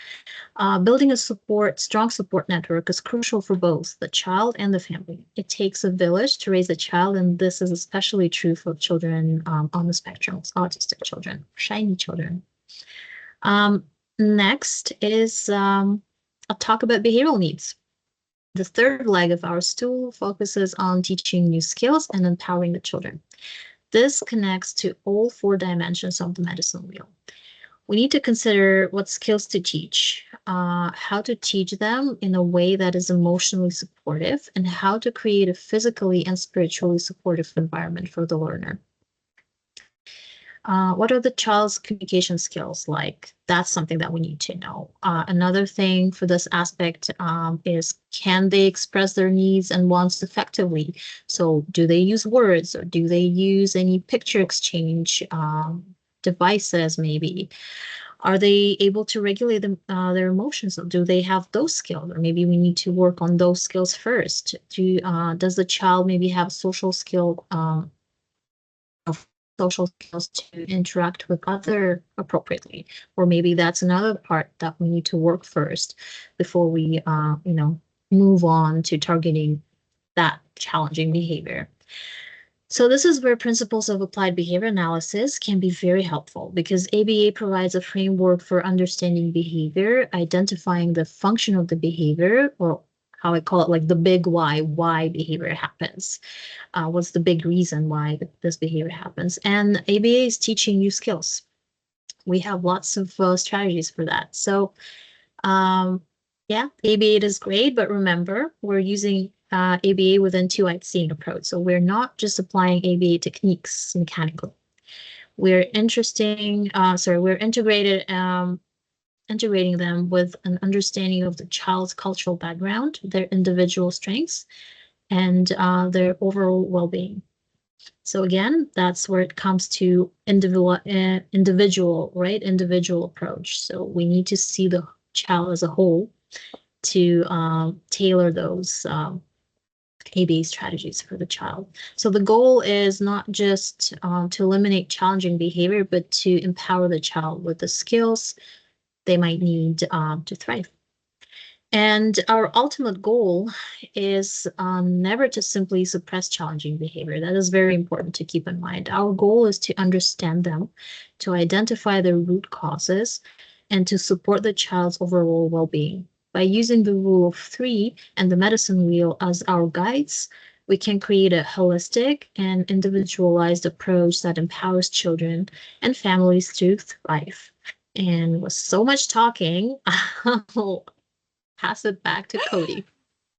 Building a strong support network is crucial for both the child and the family. It takes a village to raise a child, and this is especially true for children on the spectrum, autistic children, shiny children. Next is I'll talk about behavioral needs. The third leg of our stool focuses on teaching new skills and empowering the children. This connects to all 4 dimensions of the medicine wheel. We need to consider what skills to teach, how to teach them in a way that is emotionally supportive, and how to create a physically and spiritually supportive environment for the learner. What are the child's communication skills like? That's something that we need to know. Another thing for this aspect is, can they express their needs and wants effectively? So do they use words, or do they use any picture exchange devices maybe? Are they able to regulate their emotions? Do they have those skills? Or maybe we need to work on those skills first. Does the child maybe have social skill social skills to interact with other appropriately? Or maybe that's another part that we need to work first before we, move on to targeting that challenging behavior. So this is where principles of applied behavior analysis can be very helpful, because ABA provides a framework for understanding behavior, identifying the function of the behavior, or how I call it, like the big why behavior happens. What's the big reason why this behavior happens? And ABA is teaching new skills. We have lots of strategies for that. So yeah, ABA is great, but remember, we're using ABA within 2-eyed seeing approach. So we're not just applying ABA techniques mechanically. We're integrating them with an understanding of the child's cultural background, their individual strengths, and their overall well-being. So again, that's where it comes to individual, right? Individual approach. So we need to see the child as a whole to tailor those A/B strategies for the child. So the goal is not just to eliminate challenging behavior, but to empower the child with the skills they might need to thrive. And our ultimate goal is never to simply suppress challenging behavior. That is very important to keep in mind. Our goal is to understand them, to identify the root causes, and to support the child's overall well being. By using the rule of three and the medicine wheel as our guides, we can create a holistic and individualized approach that empowers children and families to thrive. And with so much talking, I'll pass it back to Cody.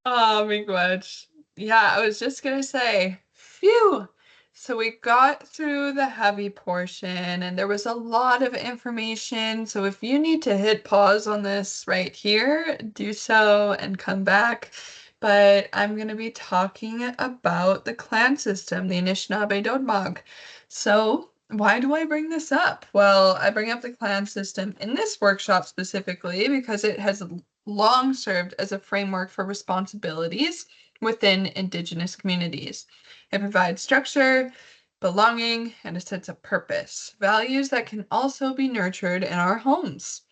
Oh, miigwech. Yeah, I was just gonna say, phew. So we got through the heavy portion and there was a lot of information. So if you need to hit pause on this right here, do so and come back. But I'm gonna be talking about the clan system, the Dnaagdawenmag. So why do I bring this up? Well, I bring up the clan system in this workshop specifically because it has long served as a framework for responsibilities within Indigenous communities. It provides structure, belonging, and a sense of purpose, values that can also be nurtured in our homes.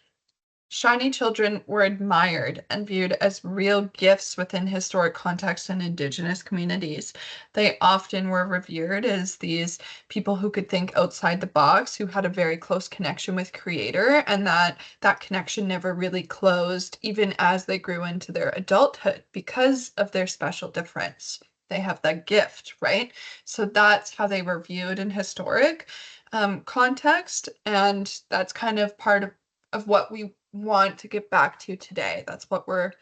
Shiny children were admired and viewed as real gifts within historic contexts and Indigenous communities. They often were revered as these people who could think outside the box, who had a very close connection with Creator, and that connection never really closed, even as they grew into their adulthood because of their special difference. They have that gift, right? So that's how they were viewed in historic context, and that's kind of part of what we want to get back to today. That's what we're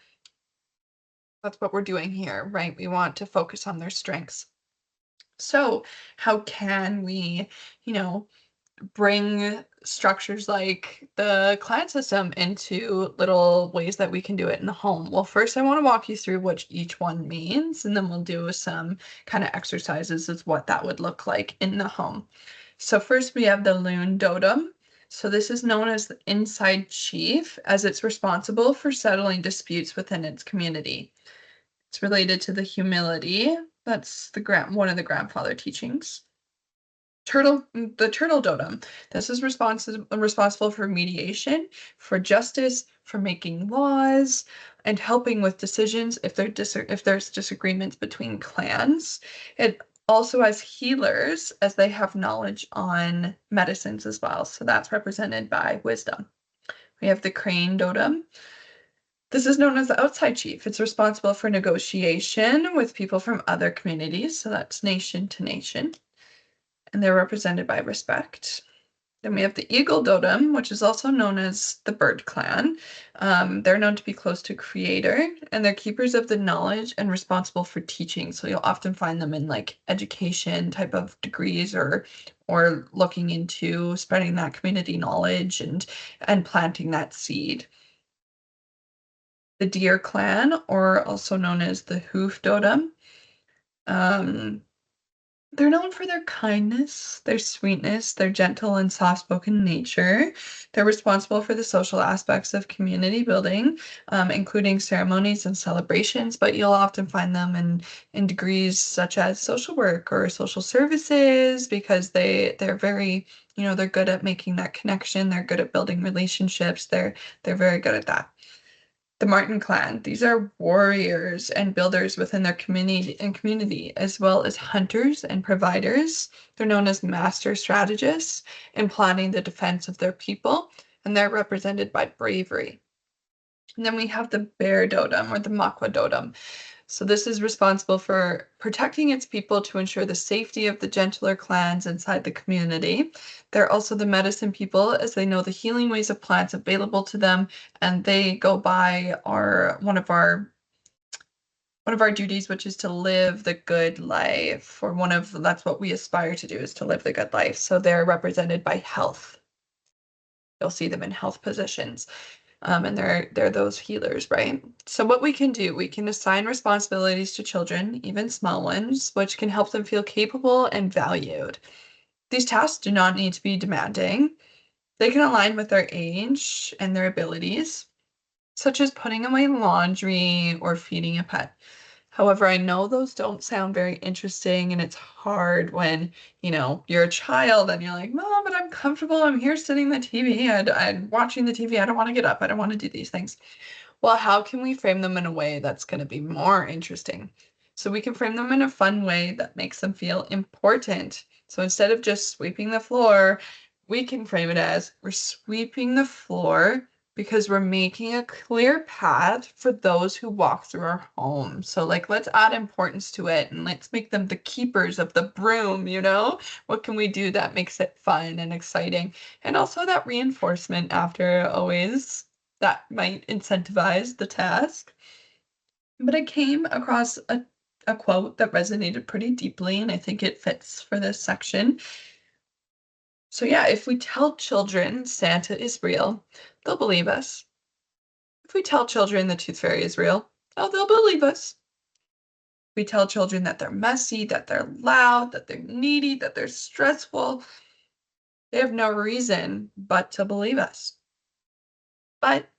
doing here, right? We want to focus on their strengths. So, how can we, you know, bring structures like the clan system into little ways that we can do it in the home? Well, first I want to walk you through what each one means, and then we'll do some kind of exercises as what that would look like in the home. So first we have the loon totem. So this is known as the inside chief, as it's responsible for settling disputes within its community. It's related to the humility. That's one of the grandfather teachings. The turtle totem. This is responsible for mediation, for justice, for making laws, and helping with decisions if there's disagreements between clans. It also has healers, as they have knowledge on medicines as well. So that's represented by wisdom. We have the crane totem. This is known as the outside chief. It's responsible for negotiation with people from other communities. So that's nation to nation, and they're represented by respect. Then we have the eagle totem, which is also known as the bird clan. They're known to be close to creator, and they're keepers of the knowledge and responsible for teaching. So you'll often find them in like education type of degrees, or looking into spreading that community knowledge and planting that seed. The deer clan, or also known as the hoof totem. Um, They're known for their kindness, their sweetness, their gentle and soft-spoken nature. They're responsible for the social aspects of community building, including ceremonies and celebrations, but you'll often find them in degrees such as social work or social services because they're very, they're good at making that connection. They're good at building relationships. They're very good at that. The Martin clan, these are warriors and builders within their community, as well as hunters and providers. They're known as master strategists in planning the defense of their people, and they're represented by bravery. And then we have the bear totem, or the Makwa totem. So this is responsible for protecting its people to ensure the safety of the gentler clans inside the community. They're also the medicine people, as they know the healing ways of plants available to them, and they go by one of our duties, which is to live the good life, or that's what we aspire to do, is to live the good life. So they're represented by health. You'll see them in health positions. And they're those healers, right? So what we can do, we can assign responsibilities to children, even small ones, which can help them feel capable and valued. These tasks do not need to be demanding. They can align with their age and their abilities, such as putting away laundry or feeding a pet. However, I know those don't sound very interesting, and it's hard when, you're a child and you're like, Mom, but I'm comfortable. I'm here sitting the TV. I'm watching the TV. I don't want to get up. I don't want to do these things. Well, how can we frame them in a way that's going to be more interesting? So we can frame them in a fun way that makes them feel important. So instead of just sweeping the floor, we can frame it as we're sweeping the floor because we're making a clear path for those who walk through our home. So like let's add importance to it and let's make them the keepers of the broom, you know? What can we do that makes it fun and exciting? And also that reinforcement after always that might incentivize the task. But I came across a quote that resonated pretty deeply, and I think it fits for this section. So, yeah, if we tell children Santa is real, they'll believe us. If we tell children the tooth fairy is real, oh, they'll believe us. If we tell children that they're messy, that they're loud, that they're needy, that they're stressful, they have no reason but to believe us. But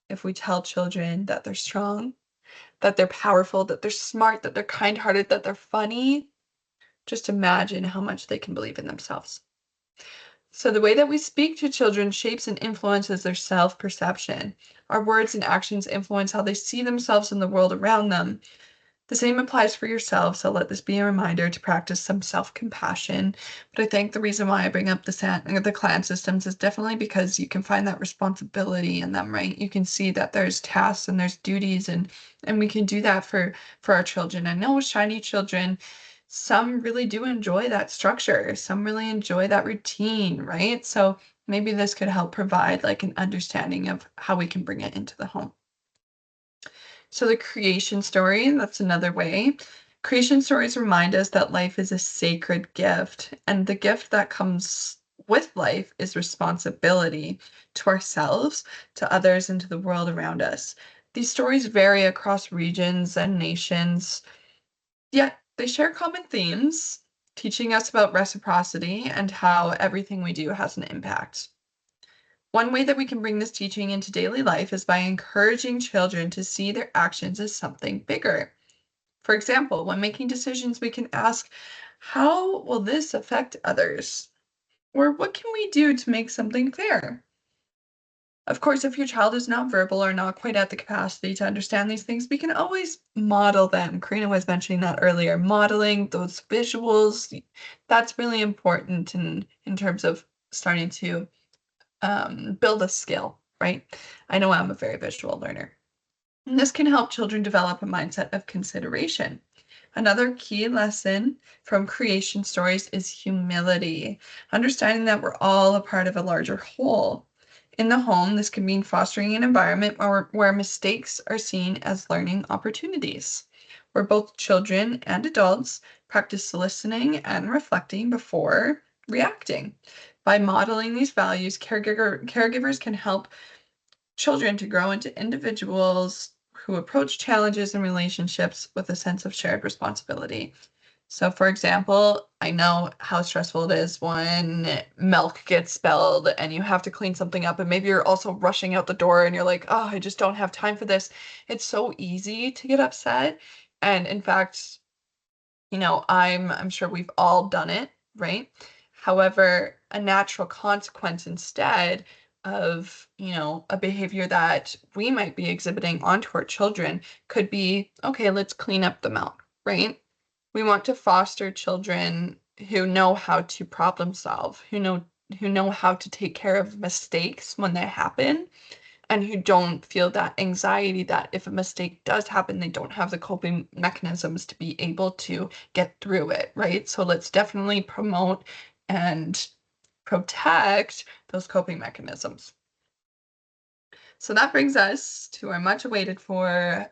if we tell children that they're strong, that they're powerful, that they're smart, that they're kind-hearted, that they're funny, just imagine how much they can believe in themselves. So the way that we speak to children shapes and influences their self-perception. Our words and actions influence how they see themselves in the world around them. The same applies for yourself, so let this be a reminder to practice some self-compassion. But I think the reason why I bring up the clan systems is definitely because you can find that responsibility in them, right? You can see that there's tasks and there's duties, and we can do that for our children. I know with shiny children, some really do enjoy that structure. Some really enjoy that routine, right? So maybe this could help provide like an understanding of how we can bring it into the home. So the creation story, that's another way. Creation stories remind us that life is a sacred gift, and the gift that comes with life is responsibility to ourselves, to others, and to the world around us. These stories vary across regions and nations, yet they share common themes, teaching us about reciprocity and how everything we do has an impact. One way that we can bring this teaching into daily life is by encouraging children to see their actions as something bigger. For example, when making decisions, we can ask, how will this affect others? Or what can we do to make something fair? Of course, if your child is not verbal or not quite at the capacity to understand these things, we can always model them. Karina was mentioning that earlier. Modeling those visuals, that's really important in terms of starting to build a skill, right? I know I'm a very visual learner. And this can help children develop a mindset of consideration. Another key lesson from creation stories is humility, understanding that we're all a part of a larger whole. In the home, this can mean fostering an environment where mistakes are seen as learning opportunities, where both children and adults practice listening and reflecting before reacting. By modeling these values, caregivers can help children to grow into individuals who approach challenges and relationships with a sense of shared responsibility. So, for example, I know how stressful it is when milk gets spilled and you have to clean something up, and maybe you're also rushing out the door and you're like, oh, I just don't have time for this. It's so easy to get upset. And in fact, I'm sure we've all done it, right? However, a natural consequence instead of, a behavior that we might be exhibiting onto our children could be, okay, let's clean up the milk, right? We want to foster children who know how to problem solve, who know how to take care of mistakes when they happen, and who don't feel that anxiety that if a mistake does happen, they don't have the coping mechanisms to be able to get through it, right? So let's definitely promote and protect those coping mechanisms. So that brings us to our much awaited for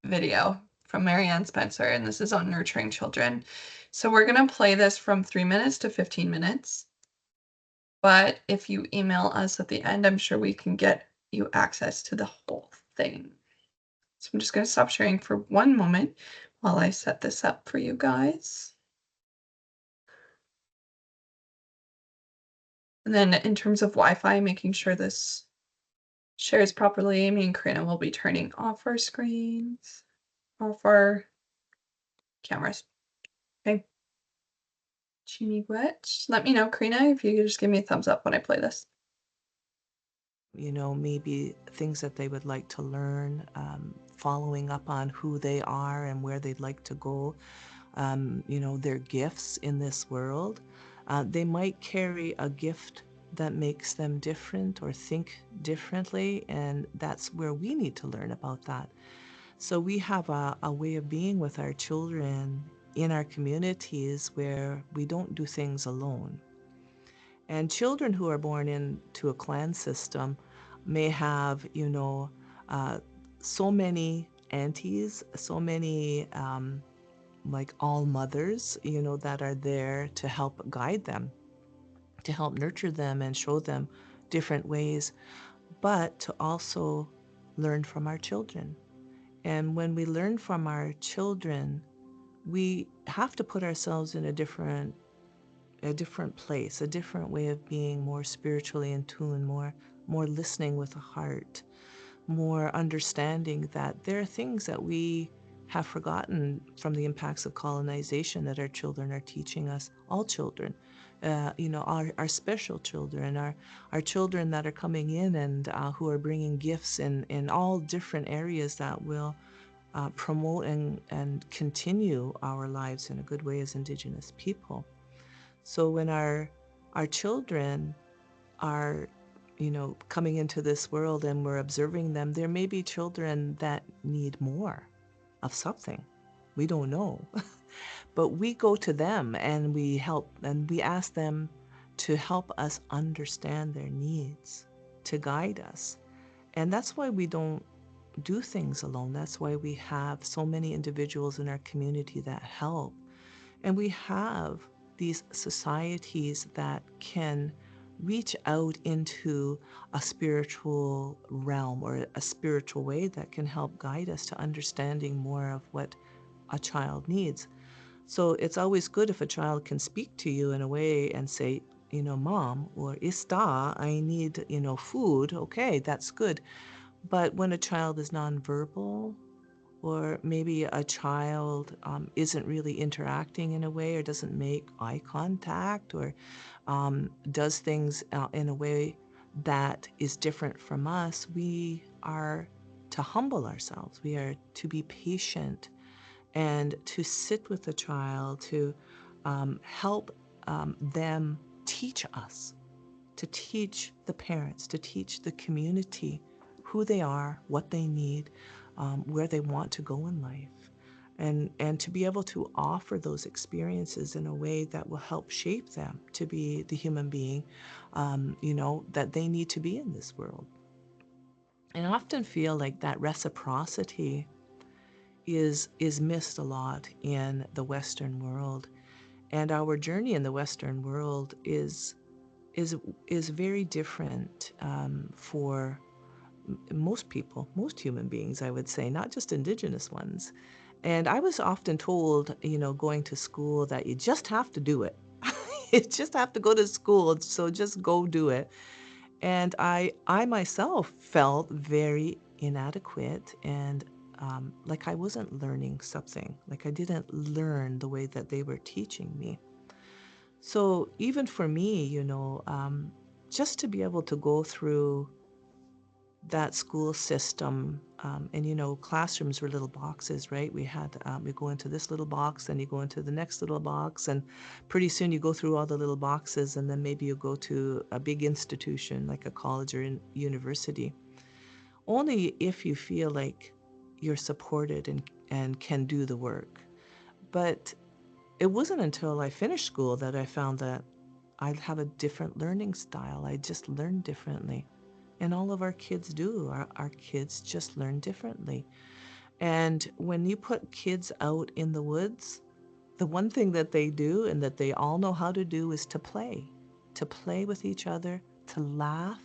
video from Marianne Spencer, and this is on nurturing children. So we're going to play this from 3 minutes to 15 minutes. But if you email us at the end, I'm sure we can get you access to the whole thing. So I'm just going to stop sharing for one moment while I set this up for you guys. And then in terms of Wi-Fi, making sure this shares properly, me and Karina will be turning off our screens, off our cameras. Okay. Chimigwetch. Let me know, Karina, if you could just give me a thumbs up when I play this. Maybe things that they would like to learn, following up on who they are and where they'd like to go, their gifts in this world. They might carry a gift that makes them different or think differently, and that's where we need to learn about that. So we have a way of being with our children in our communities where we don't do things alone. And children who are born into a clan system may have, uh, so many aunties, so many like all mothers, that are there to help guide them, to help nurture them and show them different ways, but to also learn from our children. And when we learn from our children, we have to put ourselves in a different place, a different way of being more spiritually in tune, more listening with a heart, more understanding that there are things that we have forgotten from the impacts of colonization that our children are teaching us, all children, our special children, our children that are coming in and who are bringing gifts in all different areas that will promote and continue our lives in a good way as Indigenous people. So when our children are, coming into this world and we're observing them, there may be children that need more of something. We don't know. But we go to them and we help and we ask them to help us understand their needs, to guide us. And that's why we don't do things alone. That's why we have so many individuals in our community that help. And we have these societies that can reach out into a spiritual realm or a spiritual way that can help guide us to understanding more of what a child needs. So it's always good if a child can speak to you in a way and say, mom or ista, I need, food. Okay, that's good. But when a child is nonverbal, or maybe a child isn't really interacting in a way or doesn't make eye contact or does things in a way that is different from us, we are to humble ourselves. We are to be patient and to sit with the child, to help them teach us, to teach the parents, to teach the community who they are, what they need, where they want to go in life, and to be able to offer those experiences in a way that will help shape them to be the human being, that they need to be in this world. And I often feel like that reciprocity is missed a lot in the Western world, and our journey in the Western world is is very different for most people, most human beings, I would say, not just Indigenous ones. And I was often told, going to school, that you just have to do it. You just have to go to school, so just go do it. And I myself felt very inadequate and like I wasn't learning something, like I didn't learn the way that they were teaching me. So even for me, just to be able to go through that school system, and classrooms were little boxes, right? We go into this little box, then you go into the next little box, and pretty soon you go through all the little boxes, and then maybe you go to a big institution like a college or university. Only if you feel like you're supported and can do the work. But it wasn't until I finished school that I found that I have a different learning style. I just learn differently. And all of our kids do. Our kids just learn differently. And when you put kids out in the woods, the one thing that they do and that they all know how to do is to play with each other, to laugh.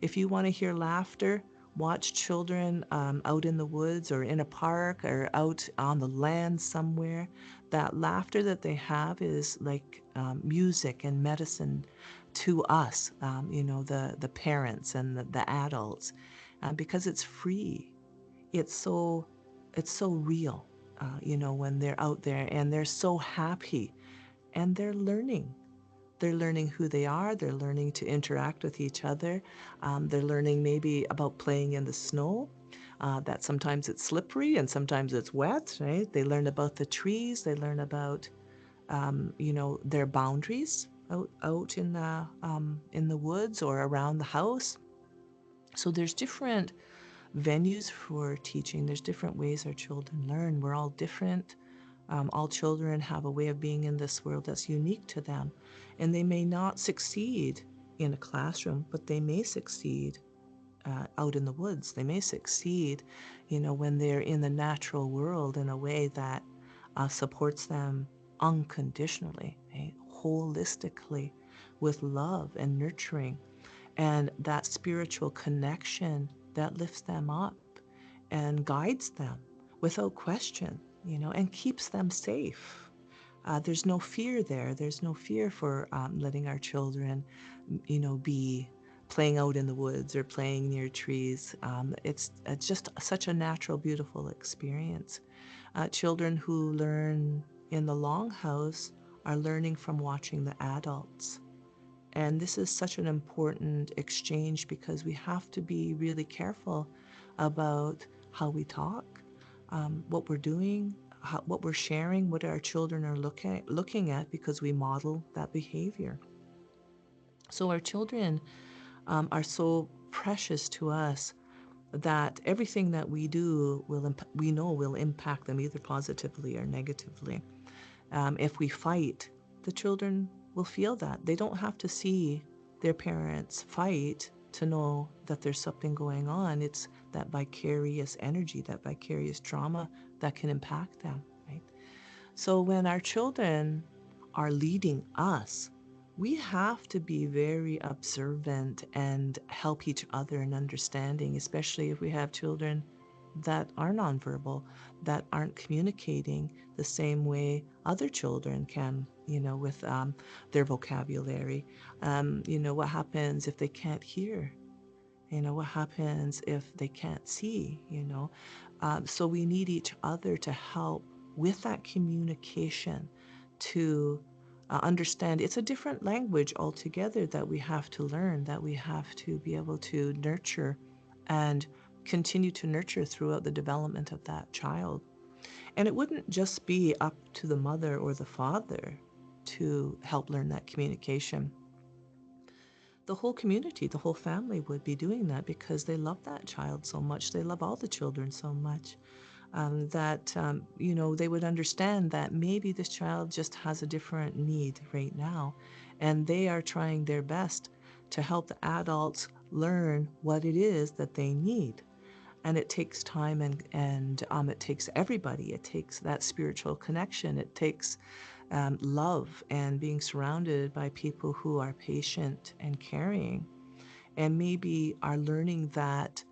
If you want to hear laughter, watch children out in the woods or in a park or out on the land somewhere. That laughter that they have is like music and medicine to us, the parents and the adults, because it's free. It's so it's so real, when they're out there and they're so happy and they're learning. They're learning who they are. They're learning to interact with each other. They're learning maybe about playing in the snow, that sometimes it's slippery and sometimes it's wet, right? They learn about the trees. They learn about, their boundaries out in the woods or around the house. So there's different venues for teaching. There's different ways our children learn. We're all different. All children have a way of being in this world that's unique to them. And they may not succeed in a classroom, but they may succeed out in the woods. They may succeed, when they're in the natural world in a way that supports them unconditionally, right? Holistically, with love and nurturing, and that spiritual connection that lifts them up and guides them without question, and keeps them safe. There's no fear there. There's no fear for letting our children, be playing out in the woods or playing near trees. It's just such a natural, beautiful experience. Children who learn in the longhouse are learning from watching the adults. And this is such an important exchange because we have to be really careful about how we talk, what we're doing, what we're sharing, what our children are looking at, because we model that behavior. So our children are so precious to us that everything that we do we know will impact them either positively or negatively. If we fight, the children will feel that. They don't have to see their parents fight to know that there's something going on. It's that vicarious energy, that vicarious trauma that can impact them, right? So when our children are leading us, we have to be very observant and help each other in understanding, especially if we have children that are nonverbal, that aren't communicating the same way other children can, with their vocabulary. What happens if they can't hear? What happens if they can't see? So we need each other to help with that communication, to understand it's a different language altogether that we have to learn, that we have to be able to nurture and continue to nurture throughout the development of that child. And it wouldn't just be up to the mother or the father to help learn that communication. The whole community, the whole family would be doing that because they love that child so much. They love all the children so much, that, they would understand that maybe this child just has a different need right now. And they are trying their best to help the adults learn what it is that they need. And it takes time, and it takes everybody. It takes that spiritual connection. It takes love and being surrounded by people who are patient and caring, and maybe are learning that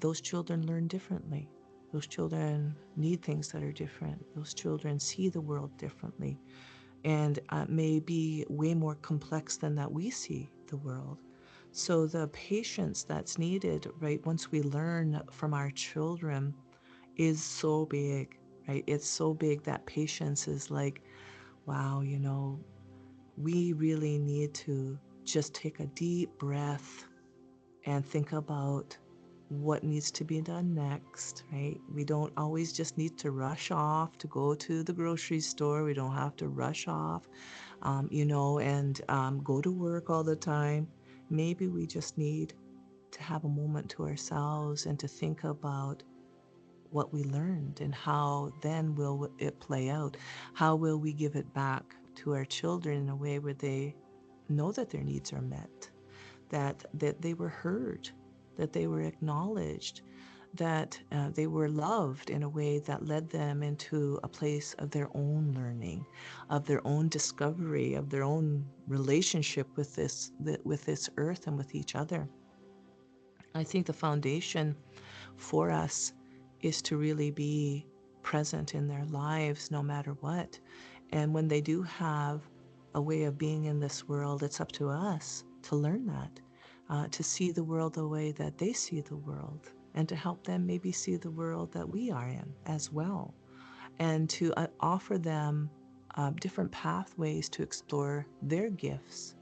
those children learn differently. Those children need things that are different. Those children see the world differently, and may be way more complex than that we see the world. So the patience that's needed, right, once we learn from our children is so big, right? It's so big that patience is like, wow, we really need to just take a deep breath and think about what needs to be done next, right? We don't always just need to rush off to go to the grocery store. We don't have to rush off, and go to work all the time. Maybe we just need to have a moment to ourselves and to think about what we learned and how then will it play out. How will we give it back to our children in a way where they know that their needs are met, that they were heard, that they were acknowledged, that they were loved in a way that led them into a place of their own learning, of their own discovery, of their own relationship with this earth and with each other. I think the foundation for us is to really be present in their lives no matter what. And when they do have a way of being in this world, it's up to us to learn that, to see the world the way that they see the world, and to help them maybe see the world that we are in as well, and to offer them different pathways to explore their gifts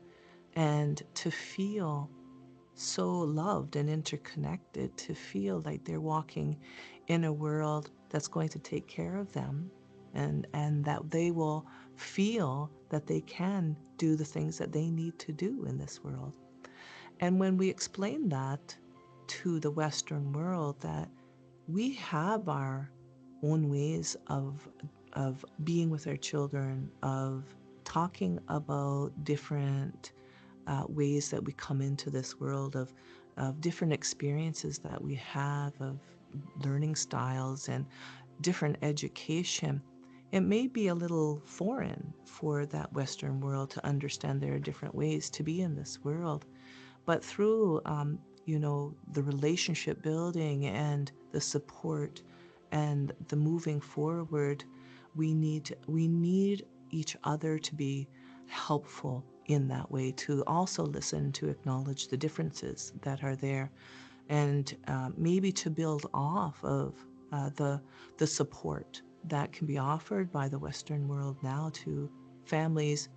and to feel so loved and interconnected, to feel like they're walking in a world that's going to take care of them, and that they will feel that they can do the things that they need to do in this world. And when we explain that to the Western world, that we have our own ways of being with our children, of talking about different ways that we come into this world, of different experiences that we have, of learning styles and different education. It may be a little foreign for that Western world to understand there are different ways to be in this world. But through, the relationship building and the support and the moving forward, we need each other to be helpful in that way, to also listen, to acknowledge the differences that are there, and maybe to build off of the support that can be offered by the Western world now to families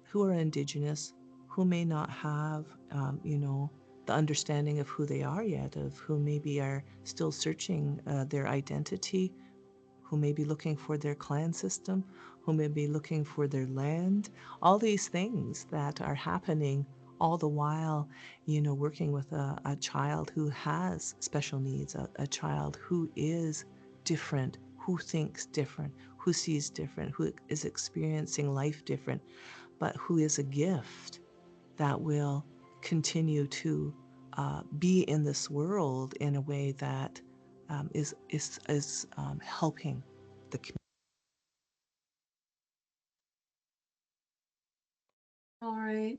who are Indigenous, who may not have, the understanding of who they are yet, of who maybe are still searching their identity, who may be looking for their clan system, who may be looking for their land, all these things that are happening all the while, working with a child who has special needs, a child who is different, who thinks different, who sees different, who is experiencing life different, but who is a gift that will continue to be in this world in a way that is helping the community. All right.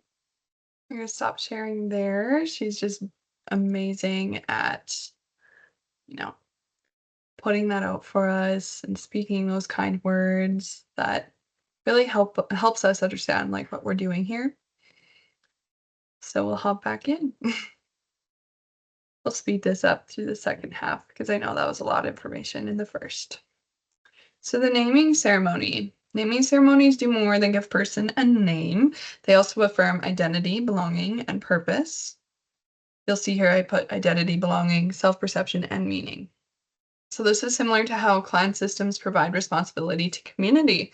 I'm gonna stop sharing there. She's just amazing at, you know, putting that out for us and speaking those kind words that really helps us understand like what we're doing here. So we'll hop back in. We'll speed this up through the second half because I know that was a lot of information in the first. So the naming ceremony. Naming ceremonies do more than give a person a name. They also affirm identity, belonging, and purpose. You'll see here I put identity, belonging, self-perception, and meaning. So this is similar to how clan systems provide responsibility to community.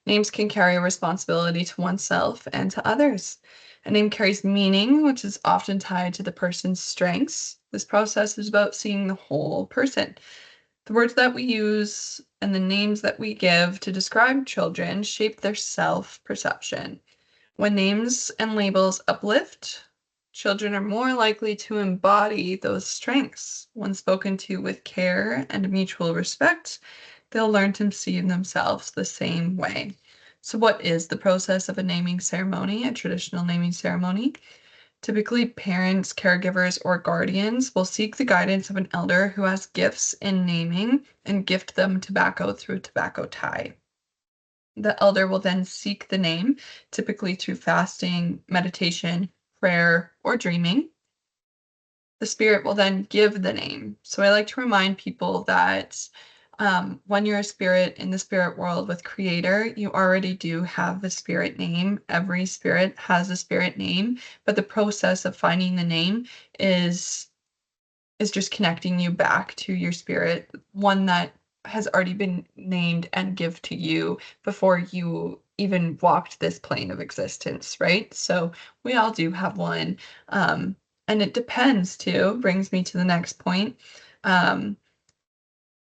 Names can carry a responsibility to oneself and to others. A name carries meaning, which is often tied to the person's strengths. This process is about seeing the whole person. The words that we use and the names that we give to describe children shape their self-perception. When names and labels uplift, children are more likely to embody those strengths. When spoken to with care and mutual respect, they'll learn to see themselves the same way. So, what is the process of a naming ceremony, a traditional naming ceremony? Typically, parents, caregivers, or guardians will seek the guidance of an elder who has gifts in naming and gift them tobacco through a tobacco tie. The elder will then seek the name, typically through fasting, meditation, prayer, or dreaming. The spirit will then give the name. So I like to remind people that when you're a spirit in the spirit world with Creator, you already do have a spirit name. Every spirit has a spirit name, but the process of finding the name is just connecting you back to your spirit, one that has already been named and give to you before you even walked this plane of existence, right? So we all do have one. And it depends too, brings me to the next point. Um,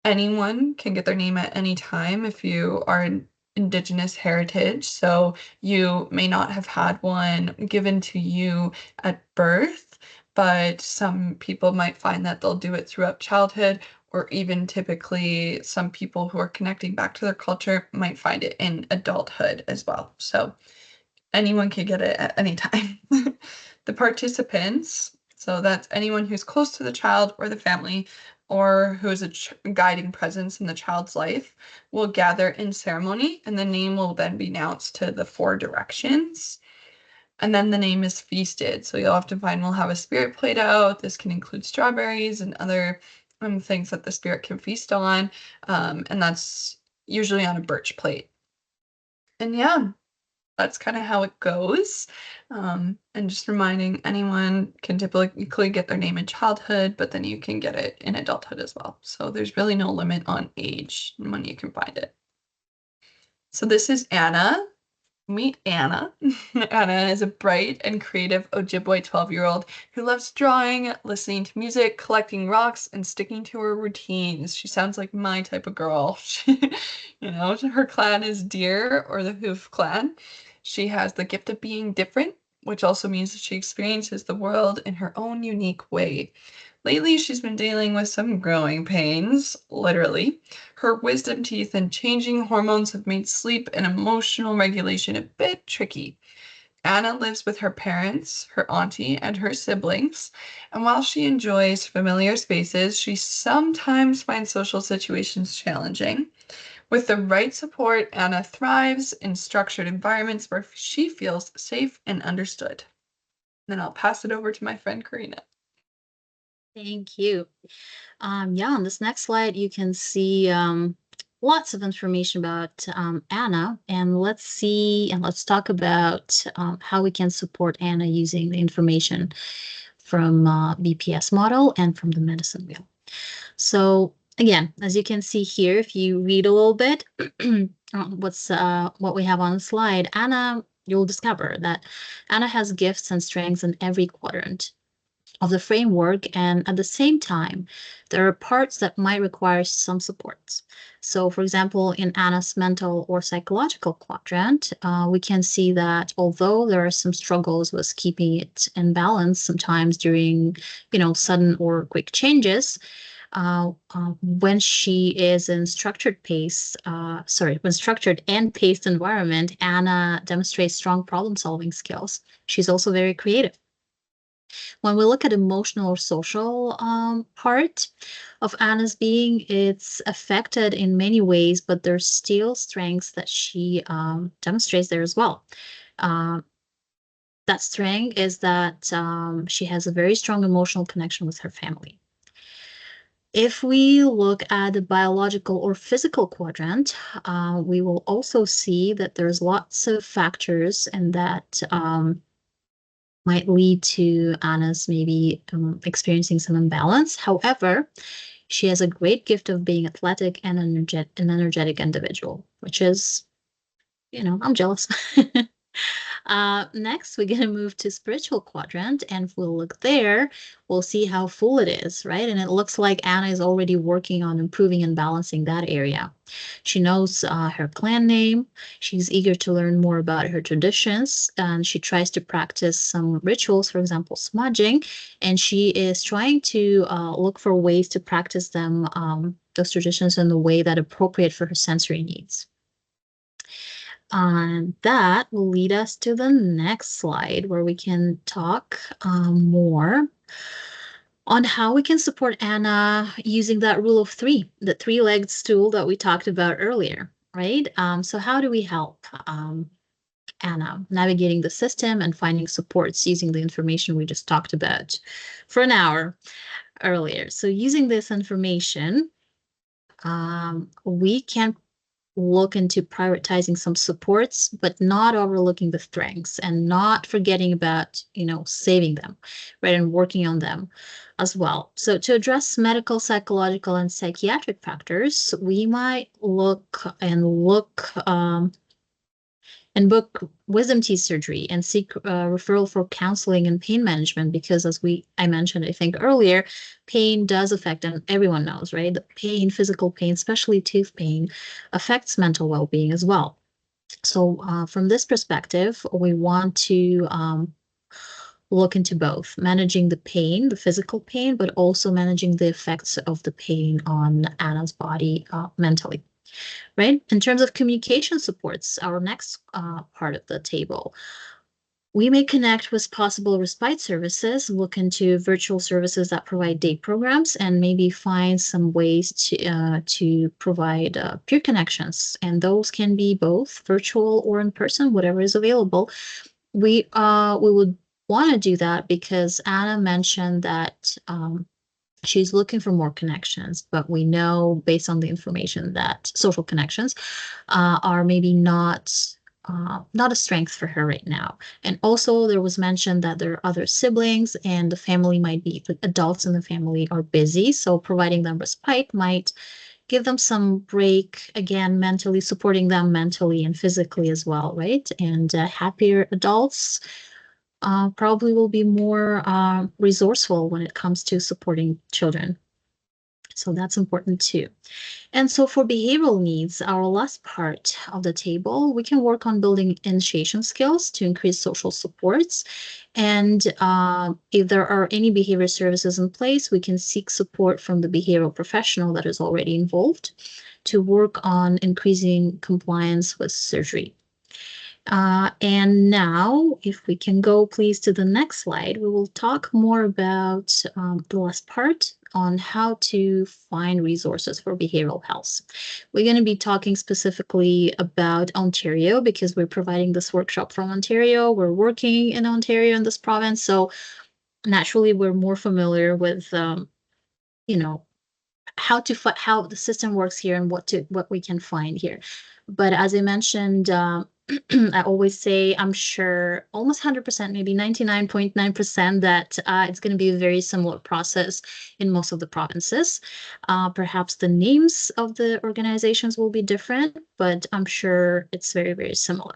Anyone can get their name at any time if you are an Indigenous heritage. So you may not have had one given to you at birth, but some people might find that they'll do it throughout childhood, or even typically some people who are connecting back to their culture might find it in adulthood as well. So anyone can get it at any time. The participants, So that's anyone who's close to the child or the family or who is a guiding presence in the child's life will gather in ceremony, and the name will then be announced to the 4 directions. And then the name is feasted. So you'll often find we'll have a spirit plate out. This can include strawberries and other things that the spirit can feast on. And that's usually on a birch plate. And yeah, that's kind of how it goes. And just reminding anyone can typically get their name in childhood, but then you can get it in adulthood as well. So there's really no limit on age when you can find it. So this is Anna. Meet Anna. Anna is a bright and creative Ojibwe 12-year-old who loves drawing, listening to music, collecting rocks, and sticking to her routines. She sounds like my type of girl. Her clan is Deer or the Hoof clan. She has the gift of being different, which also means that she experiences the world in her own unique way. Lately, she's been dealing with some growing pains, literally. Her wisdom teeth and changing hormones have made sleep and emotional regulation a bit tricky. Anna lives with her parents, her auntie, and her siblings, and while she enjoys familiar spaces, she sometimes finds social situations challenging. With the right support, Anna thrives in structured environments where she feels safe and understood. Then I'll pass it over to my friend Karina. Thank you. Yeah, on this next slide, you can see lots of information about Anna, and let's talk about how we can support Anna using the information from BPS model and from the medicine wheel. So again, as you can see here, if you read a little bit, what we have on the slide, Anna, you'll discover that Anna has gifts and strengths in every quadrant of the framework, and at the same time, there are parts that might require some supports. So for example, in Anna's mental or psychological quadrant, we can see that although there are some struggles with keeping it in balance sometimes during, sudden or quick changes, when she is in when structured and paced environment, Anna demonstrates strong problem-solving skills. She's also very creative. When we look at emotional or social part of Anna's being, it's affected in many ways, but there's still strengths that she demonstrates there as well. That strength is that she has a very strong emotional connection with her family. If we look at the biological or physical quadrant, we will also see that there's lots of factors and that might lead to Anna's maybe experiencing some imbalance. However, she has a great gift of being athletic and an energetic individual, which is, I'm jealous. Next, we're going to move to spiritual quadrant, and if we'll look there, we'll see how full it is, right? And it looks like Anna is already working on improving and balancing that area. She knows her clan name. She's eager to learn more about her traditions, and she tries to practice some rituals, for example, smudging, and she is trying to look for ways to practice them, those traditions in the way that appropriate for her sensory needs. That will lead us to the next slide where we can talk more on how we can support Anna using that rule of 3, the 3-legged stool that we talked about earlier, right? So how do we help Anna navigating the system and finding supports using the information we just talked about for an hour earlier? So using this information, we can look into prioritizing some supports, but not overlooking the strengths and not forgetting about, saving them, right, and working on them as well. So to address medical, psychological, and psychiatric factors, we might look and book wisdom teeth surgery and seek referral for counseling and pain management, because as I mentioned, I think earlier, pain does affect, and everyone knows, right? The pain, physical pain, especially tooth pain, affects mental well-being as well. So from this perspective, we want to look into both managing the pain, the physical pain, but also managing the effects of the pain on Anna's body mentally. Right? In terms of communication supports, our next part of the table, We may connect with possible respite services, look into virtual services that provide day programs, and maybe find some ways to provide peer connections. And those can be both virtual or in person, whatever is available. We would want to do that because Anna mentioned that she's looking for more connections, but we know based on the information that social connections are maybe not a strength for her right now. And also there was mentioned that there are other siblings and the family might be, the adults in the family are busy. So providing them respite might give them some break, again, mentally supporting them mentally and physically as well, right? And happier adults probably will be more resourceful when it comes to supporting children. So that's important too. And so for behavioral needs, our last part of the table, we can work on building initiation skills to increase social supports. And if there are any behavior services in place, we can seek support from the behavioral professional that is already involved to work on increasing compliance with surgery. And now, if we can go please to the next slide, we will talk more about the last part on how to find resources for behavioral health. We're going to be talking specifically about Ontario because we're providing this workshop from Ontario. We're working in Ontario in this province. So naturally, we're more familiar with, you know, how the system works here and what we can find here. But as I mentioned, I always say I'm sure almost 100%, maybe 99.9% that it's going to be a very similar process in most of the provinces. Perhaps the names of the organizations will be different, but I'm sure it's very, very similar.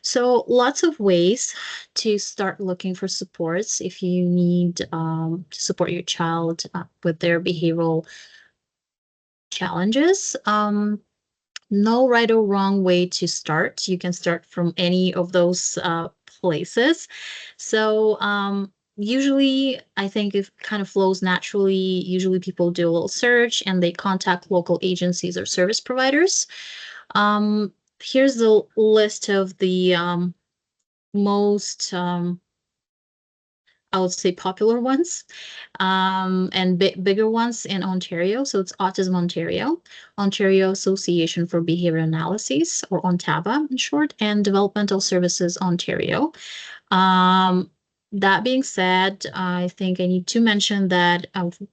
So lots of ways to start looking for supports if you need to support your child with their behavioral challenges. No right or wrong way to start. You can start from any of those places. So usually I think it kind of flows naturally. Usually people do a little search and they contact local agencies or service providers. Here's the list of the most I would say popular ones and bigger ones in Ontario. So it's Autism Ontario, Ontario Association for Behavior Analyses, or ONTABA in short, and Developmental Services Ontario. That being said, I think I need to mention that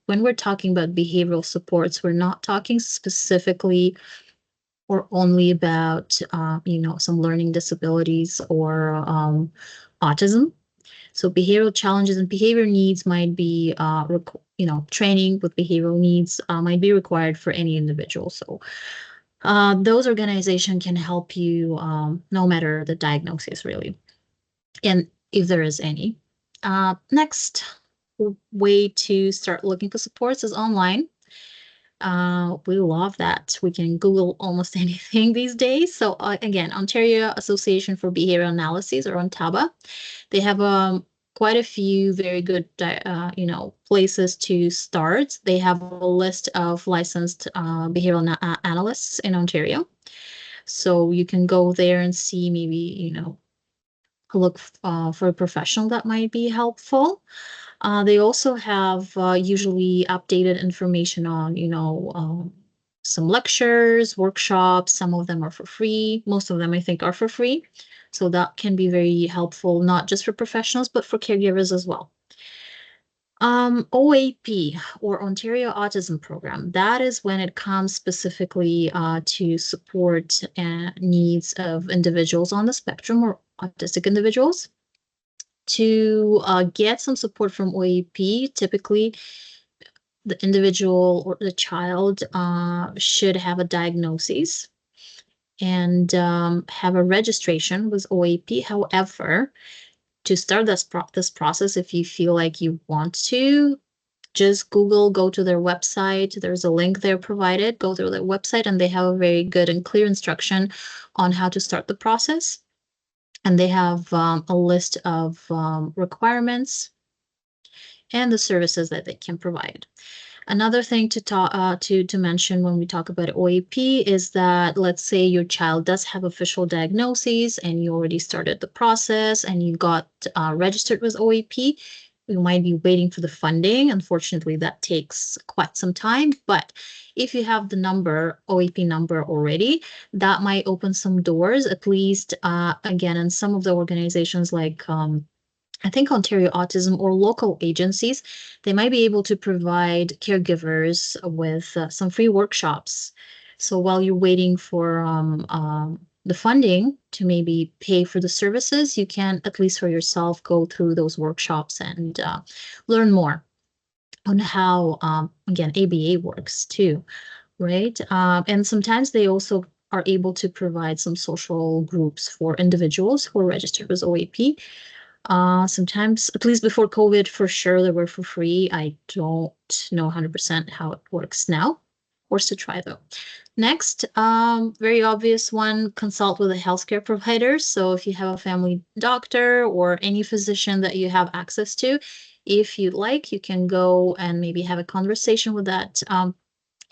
when we're talking about behavioral supports, we're not talking specifically or only about, some learning disabilities or autism. So behavioral challenges and behavior needs might be, training with behavioral needs might be required for any individual. So those organizations can help you no matter the diagnosis, really, and if there is any. Next way to start looking for supports is online. We love that. We can Google almost anything these days. So again, Ontario Association for Behavioral Analyses, or ONTABA, they have quite a few very good, places to start. They have a list of licensed behavioral analysts in Ontario. So you can go there and see maybe, look for a professional that might be helpful. They also have usually updated information on, some lectures, workshops. Some of them are for free. Most of them, I think, are for free. So that can be very helpful, not just for professionals, but for caregivers as well. OAP, or Ontario Autism Program, that is when it comes specifically to support needs of individuals on the spectrum or autistic individuals. To get some support from OAP, typically the individual or the child should have a diagnosis and have a registration with OAP. However, to start this process, if you feel like you want to, just go to their website. There's a link there provided. Go to their website and they have a very good and clear instruction on how to start the process. And they have a list of requirements and the services that they can provide. Another thing to talk to mention when we talk about OAP is that, let's say your child does have official diagnoses and you already started the process and you got registered with OAP. You might be waiting for the funding. Unfortunately, that takes quite some time. But if you have the OAP number already, that might open some doors, at least again, in some of the organizations like I think Ontario Autism or local agencies, they might be able to provide caregivers with some free workshops. So while you're waiting for the funding to maybe pay for the services, you can, at least for yourself, go through those workshops and learn more on how, again, ABA works too, right? And sometimes they also are able to provide some social groups for individuals who are registered with OAP. Sometimes, at least before COVID, for sure, they were for free. I don't know 100% how it works now. Worth to try though. Next, very obvious one, consult with a healthcare provider. So if you have a family doctor or any physician that you have access to, if you'd like, you can go and maybe have a conversation with that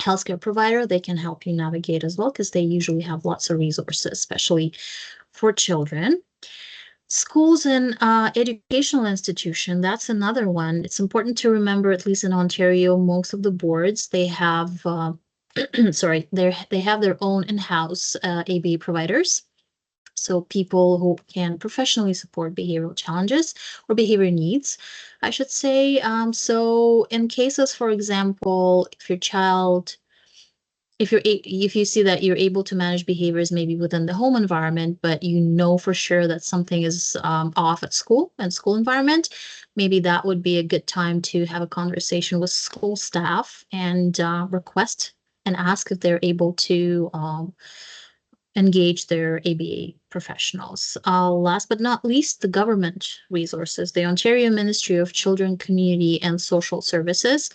healthcare provider. They can help you navigate as well because they usually have lots of resources, especially for children. Schools and educational institution, that's another one. It's important to remember, at least in Ontario, most of the boards, they have, sorry, they have their own in-house ABA providers. So people who can professionally support behavioral challenges or behavior needs, I should say. So in cases, for example, if your child if you see that you're able to manage behaviors maybe within the home environment, but you know for sure that something is off at school and school environment, maybe that would be a good time to have a conversation with school staff and request and ask if they're able to engage their ABA professionals. Last but not least, the government resources. The Ontario Ministry of Children, Community and Social Services,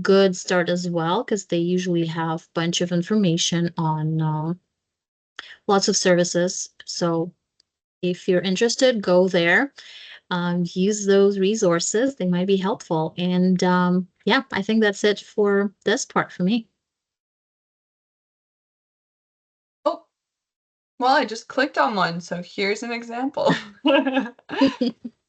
good start as well, because they usually have a bunch of information on lots of services. So if you're interested, go there, use those resources. They might be helpful. And yeah, I think that's it for this part for me. Oh, well, I just clicked on one, so here's an example. Oh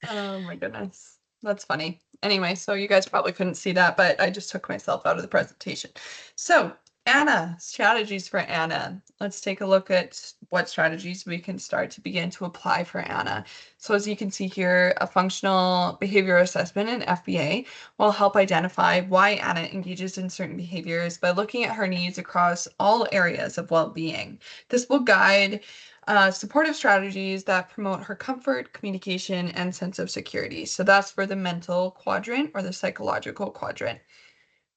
my goodness. That's funny. Anyway, so you guys probably couldn't see that, but I just took myself out of the presentation. So Anna, strategies for Anna. Let's take a look at what strategies we can start to begin to apply for Anna. So as you can see here, a functional behavior assessment in FBA will help identify why Anna engages in certain behaviors by looking at her needs across all areas of well-being. This will guide supportive strategies that promote her comfort, communication, and sense of security. So that's for the mental quadrant or the psychological quadrant.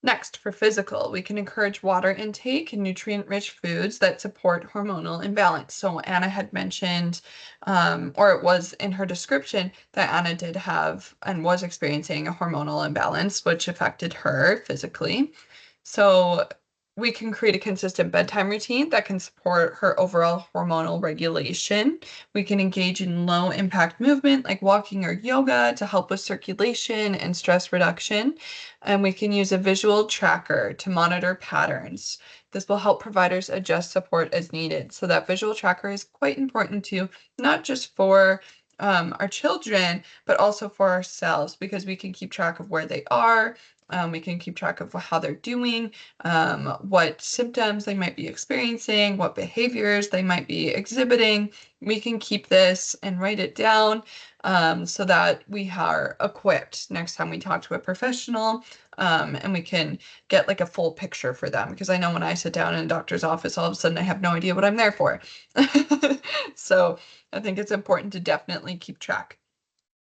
Next, for physical, we can encourage water intake and nutrient-rich foods that support hormonal imbalance. So Anna had mentioned, or it was in her description, that Anna did have and was experiencing a hormonal imbalance, which affected her physically. So we can create a consistent bedtime routine that can support her overall hormonal regulation. We can engage in low impact movement like walking or yoga to help with circulation and stress reduction. And we can use a visual tracker to monitor patterns. This will help providers adjust support as needed. So that visual tracker is quite important too, not just for our children, but also for ourselves, because we can keep track of where they are. We can keep track of how they're doing, what symptoms they might be experiencing, what behaviors they might be exhibiting. We can keep this and write it down so that we are equipped next time we talk to a professional, and we can get like a full picture for them. Because I know when I sit down in a doctor's office, all of a sudden I have no idea what I'm there for. So I think it's important to definitely keep track.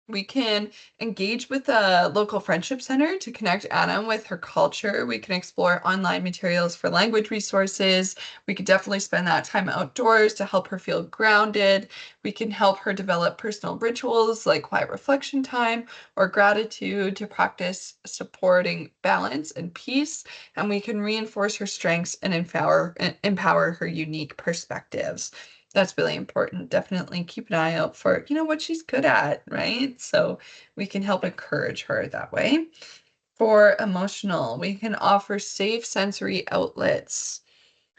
We can engage with the local friendship center to connect Anna with her culture. We can explore online materials for language resources. We could definitely spend that time outdoors to help her feel grounded. We can help her develop personal rituals like quiet reflection time or gratitude to practice supporting balance and peace. And we can reinforce her strengths and empower her unique perspectives. That's really important. Definitely keep an eye out for, what she's good at, right? So we can help encourage her that way. For emotional, we can offer safe sensory outlets.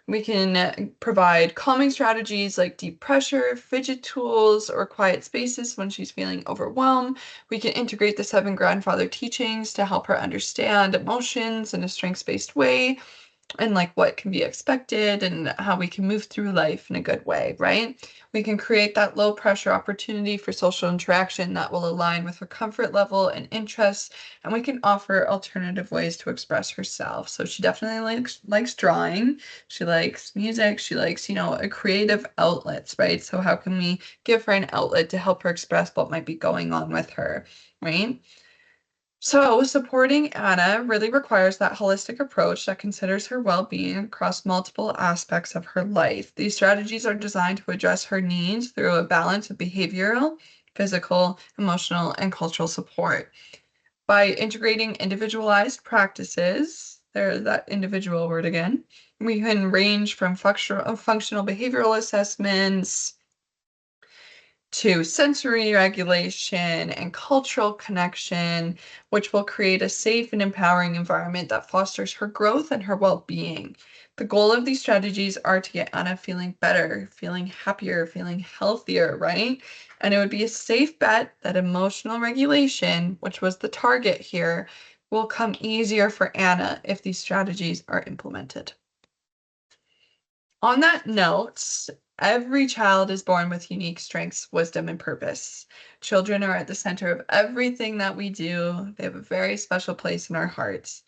We can provide calming strategies like deep pressure, fidget tools, or quiet spaces when she's feeling overwhelmed. We can integrate the 7 grandfather teachings to help her understand emotions in a strengths-based way, and like what can be expected and how we can move through life in a good way, right? We can create that low pressure opportunity for social interaction that will align with her comfort level and interests, and we can offer alternative ways to express herself. So she definitely likes drawing, she likes music, she likes, a creative outlets, right? So how can we give her an outlet to help her express what might be going on with her, right? So, supporting Anna really requires that holistic approach that considers her well being across multiple aspects of her life. These strategies are designed to address her needs through a balance of behavioral, physical, emotional, and cultural support. By integrating individualized practices, there's that individual word again, we can range from functional behavioral assessments to sensory regulation and cultural connection, which will create a safe and empowering environment that fosters her growth and her well-being. The goal of these strategies are to get Anna feeling better, feeling happier, feeling healthier, right? And it would be a safe bet that emotional regulation, which was the target here, will come easier for Anna if these strategies are implemented. On that note, every child is born with unique strengths, wisdom, and purpose. Children are at the center of everything that we do. They have a very special place in our hearts.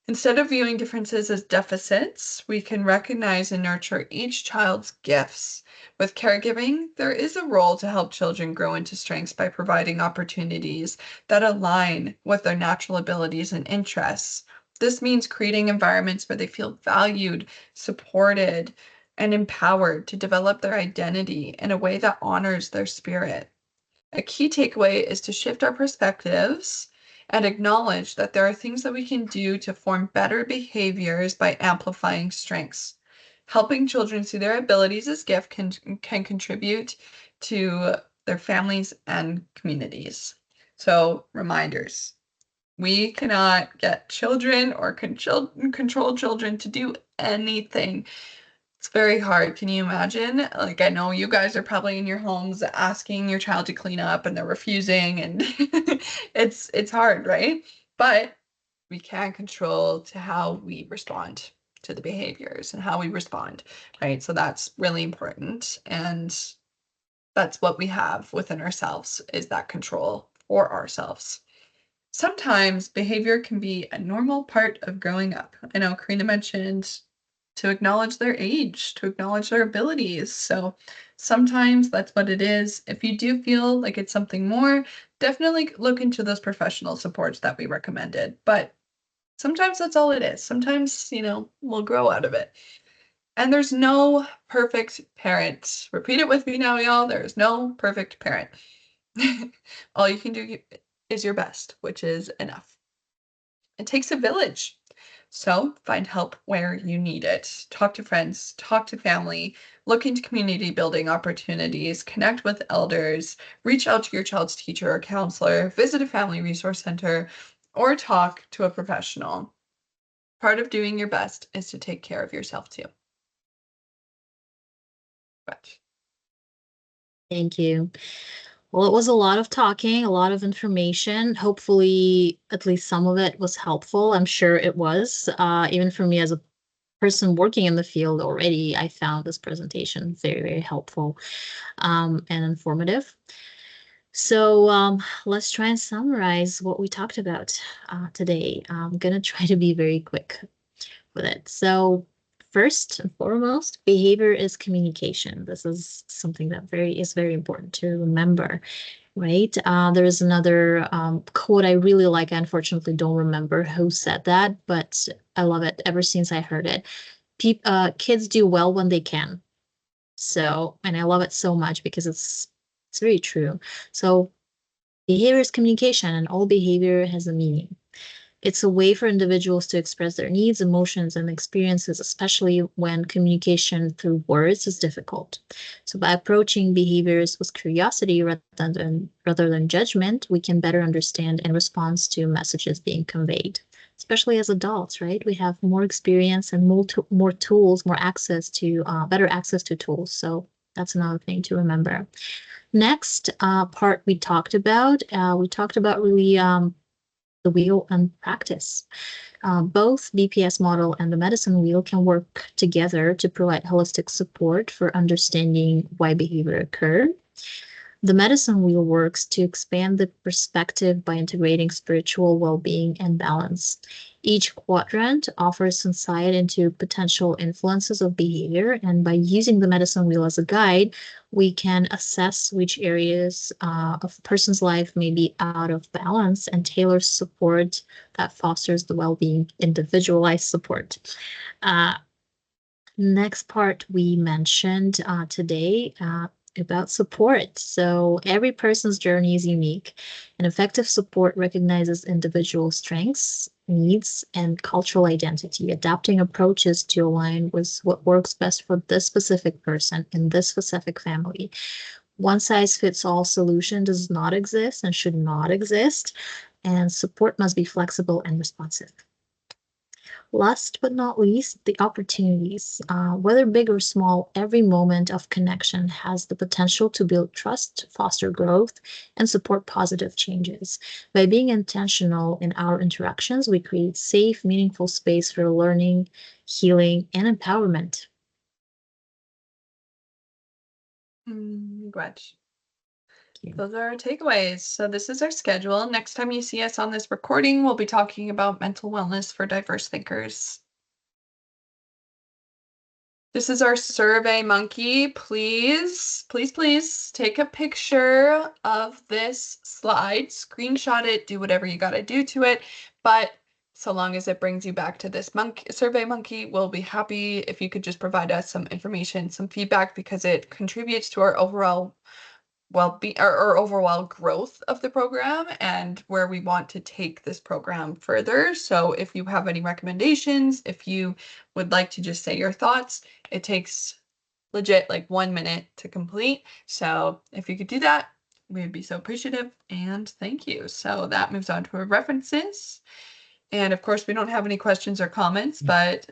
Instead of viewing differences as deficits, we can recognize and nurture each child's gifts. With caregiving, there is a role to help children grow into strengths by providing opportunities that align with their natural abilities and interests. This means creating environments where they feel valued, supported, and empowered to develop their identity in a way that honors their spirit. A key takeaway is to shift our perspectives and acknowledge that there are things that we can do to form better behaviors by amplifying strengths. Helping children see their abilities as gifts can contribute to their families and communities. So, reminders. We cannot get children or control children to do anything. It's very hard. Can you imagine? Like, I know you guys are probably in your homes asking your child to clean up and they're refusing, and it's hard, right? But we can control to how we respond to the behaviors and how we respond, right? So that's really important. And that's what we have within ourselves, is that control for ourselves. Sometimes behavior can be a normal part of growing up. I know Karina mentioned to acknowledge their age, to acknowledge their abilities. So sometimes that's what it is. If you do feel like it's something more, definitely look into those professional supports that we recommended. But sometimes that's all it is. Sometimes, we'll grow out of it. And there's no perfect parent. Repeat it with me now, y'all. There's no perfect parent. All you can do is your best, which is enough. It takes a village. So find help where you need it. Talk to friends, talk to family, look into community building opportunities, connect with elders, reach out to your child's teacher or counselor, visit a family resource center, or talk to a professional. Part of doing your best is to take care of yourself too. But Thank you. Well, it was a lot of talking, a lot of information. Hopefully, at least some of it was helpful. I'm sure it was. Even for me as a person working in the field already, I found this presentation very, very helpful and informative. So let's try and summarize what we talked about today. I'm going to try to be very quick with it. So first and foremost, behavior is communication. This is something that is very important to remember, right? There is another quote I really like. I unfortunately don't remember who said that, but I love it ever since I heard it. Kids do well when they can. So, and I love it so much because it's very true. So behavior is communication, and all behavior has a meaning. It's a way for individuals to express their needs, emotions, and experiences, especially when communication through words is difficult. So by approaching behaviors with curiosity rather than judgment, we can better understand and respond to messages being conveyed. Especially as adults, right? We have more experience and more tools, more access to better access to tools. So that's another thing to remember. Next part we talked about really the wheel and practice. Both BPS model and the medicine wheel can work together to provide holistic support for understanding why behavior occurred. The medicine wheel works to expand the perspective by integrating spiritual well-being and balance. Each quadrant offers insight into potential influences of behavior, and by using the medicine wheel as a guide, we can assess which areas of a person's life may be out of balance and tailor support that fosters the well-being, individualized support. Next part we mentioned today about support. So every person's journey is unique, and effective support recognizes individual strengths, needs, and cultural identity, adapting approaches to align with what works best for this specific person in this specific family. One size fits all solution does not exist and should not exist, and support must be flexible and responsive. Last but not least, the opportunities. Whether big or small, every moment of connection has the potential to build trust, foster growth, and support positive changes. By being intentional in our interactions, we create safe, meaningful space for learning, healing, and empowerment. Gwetch. Those are our takeaways. So this is our schedule. Next time you see us on this recording, we'll be talking about mental wellness for diverse thinkers. This is our survey monkey. Please, please, please take a picture of this slide, screenshot it, do whatever you got to do to it. But so long as it brings you back to this survey monkey, we'll be happy if you could just provide us some information, some feedback, because it contributes to our overall well-being or overall growth of the program and where we want to take this program further. So if you have any recommendations, if you would like to just say your thoughts, it takes legit like 1 minute to complete. So if you could do that, we would be so appreciative and thank you. So that moves on to our references. And of course, we don't have any questions or comments, but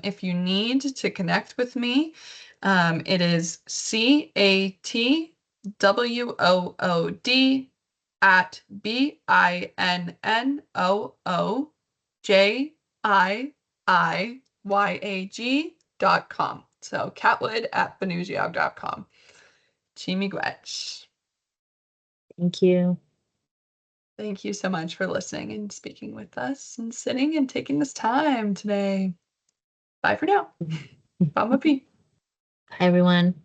if you need to connect with me, it is CATWOOD@BINNOOJIIYAG.com. So Catwood@Binnoojiiyag.com. Chimigwetch. Thank you. Thank you so much for listening and speaking with us and sitting and taking this time today. Bye for now. Bye, Bye, everyone.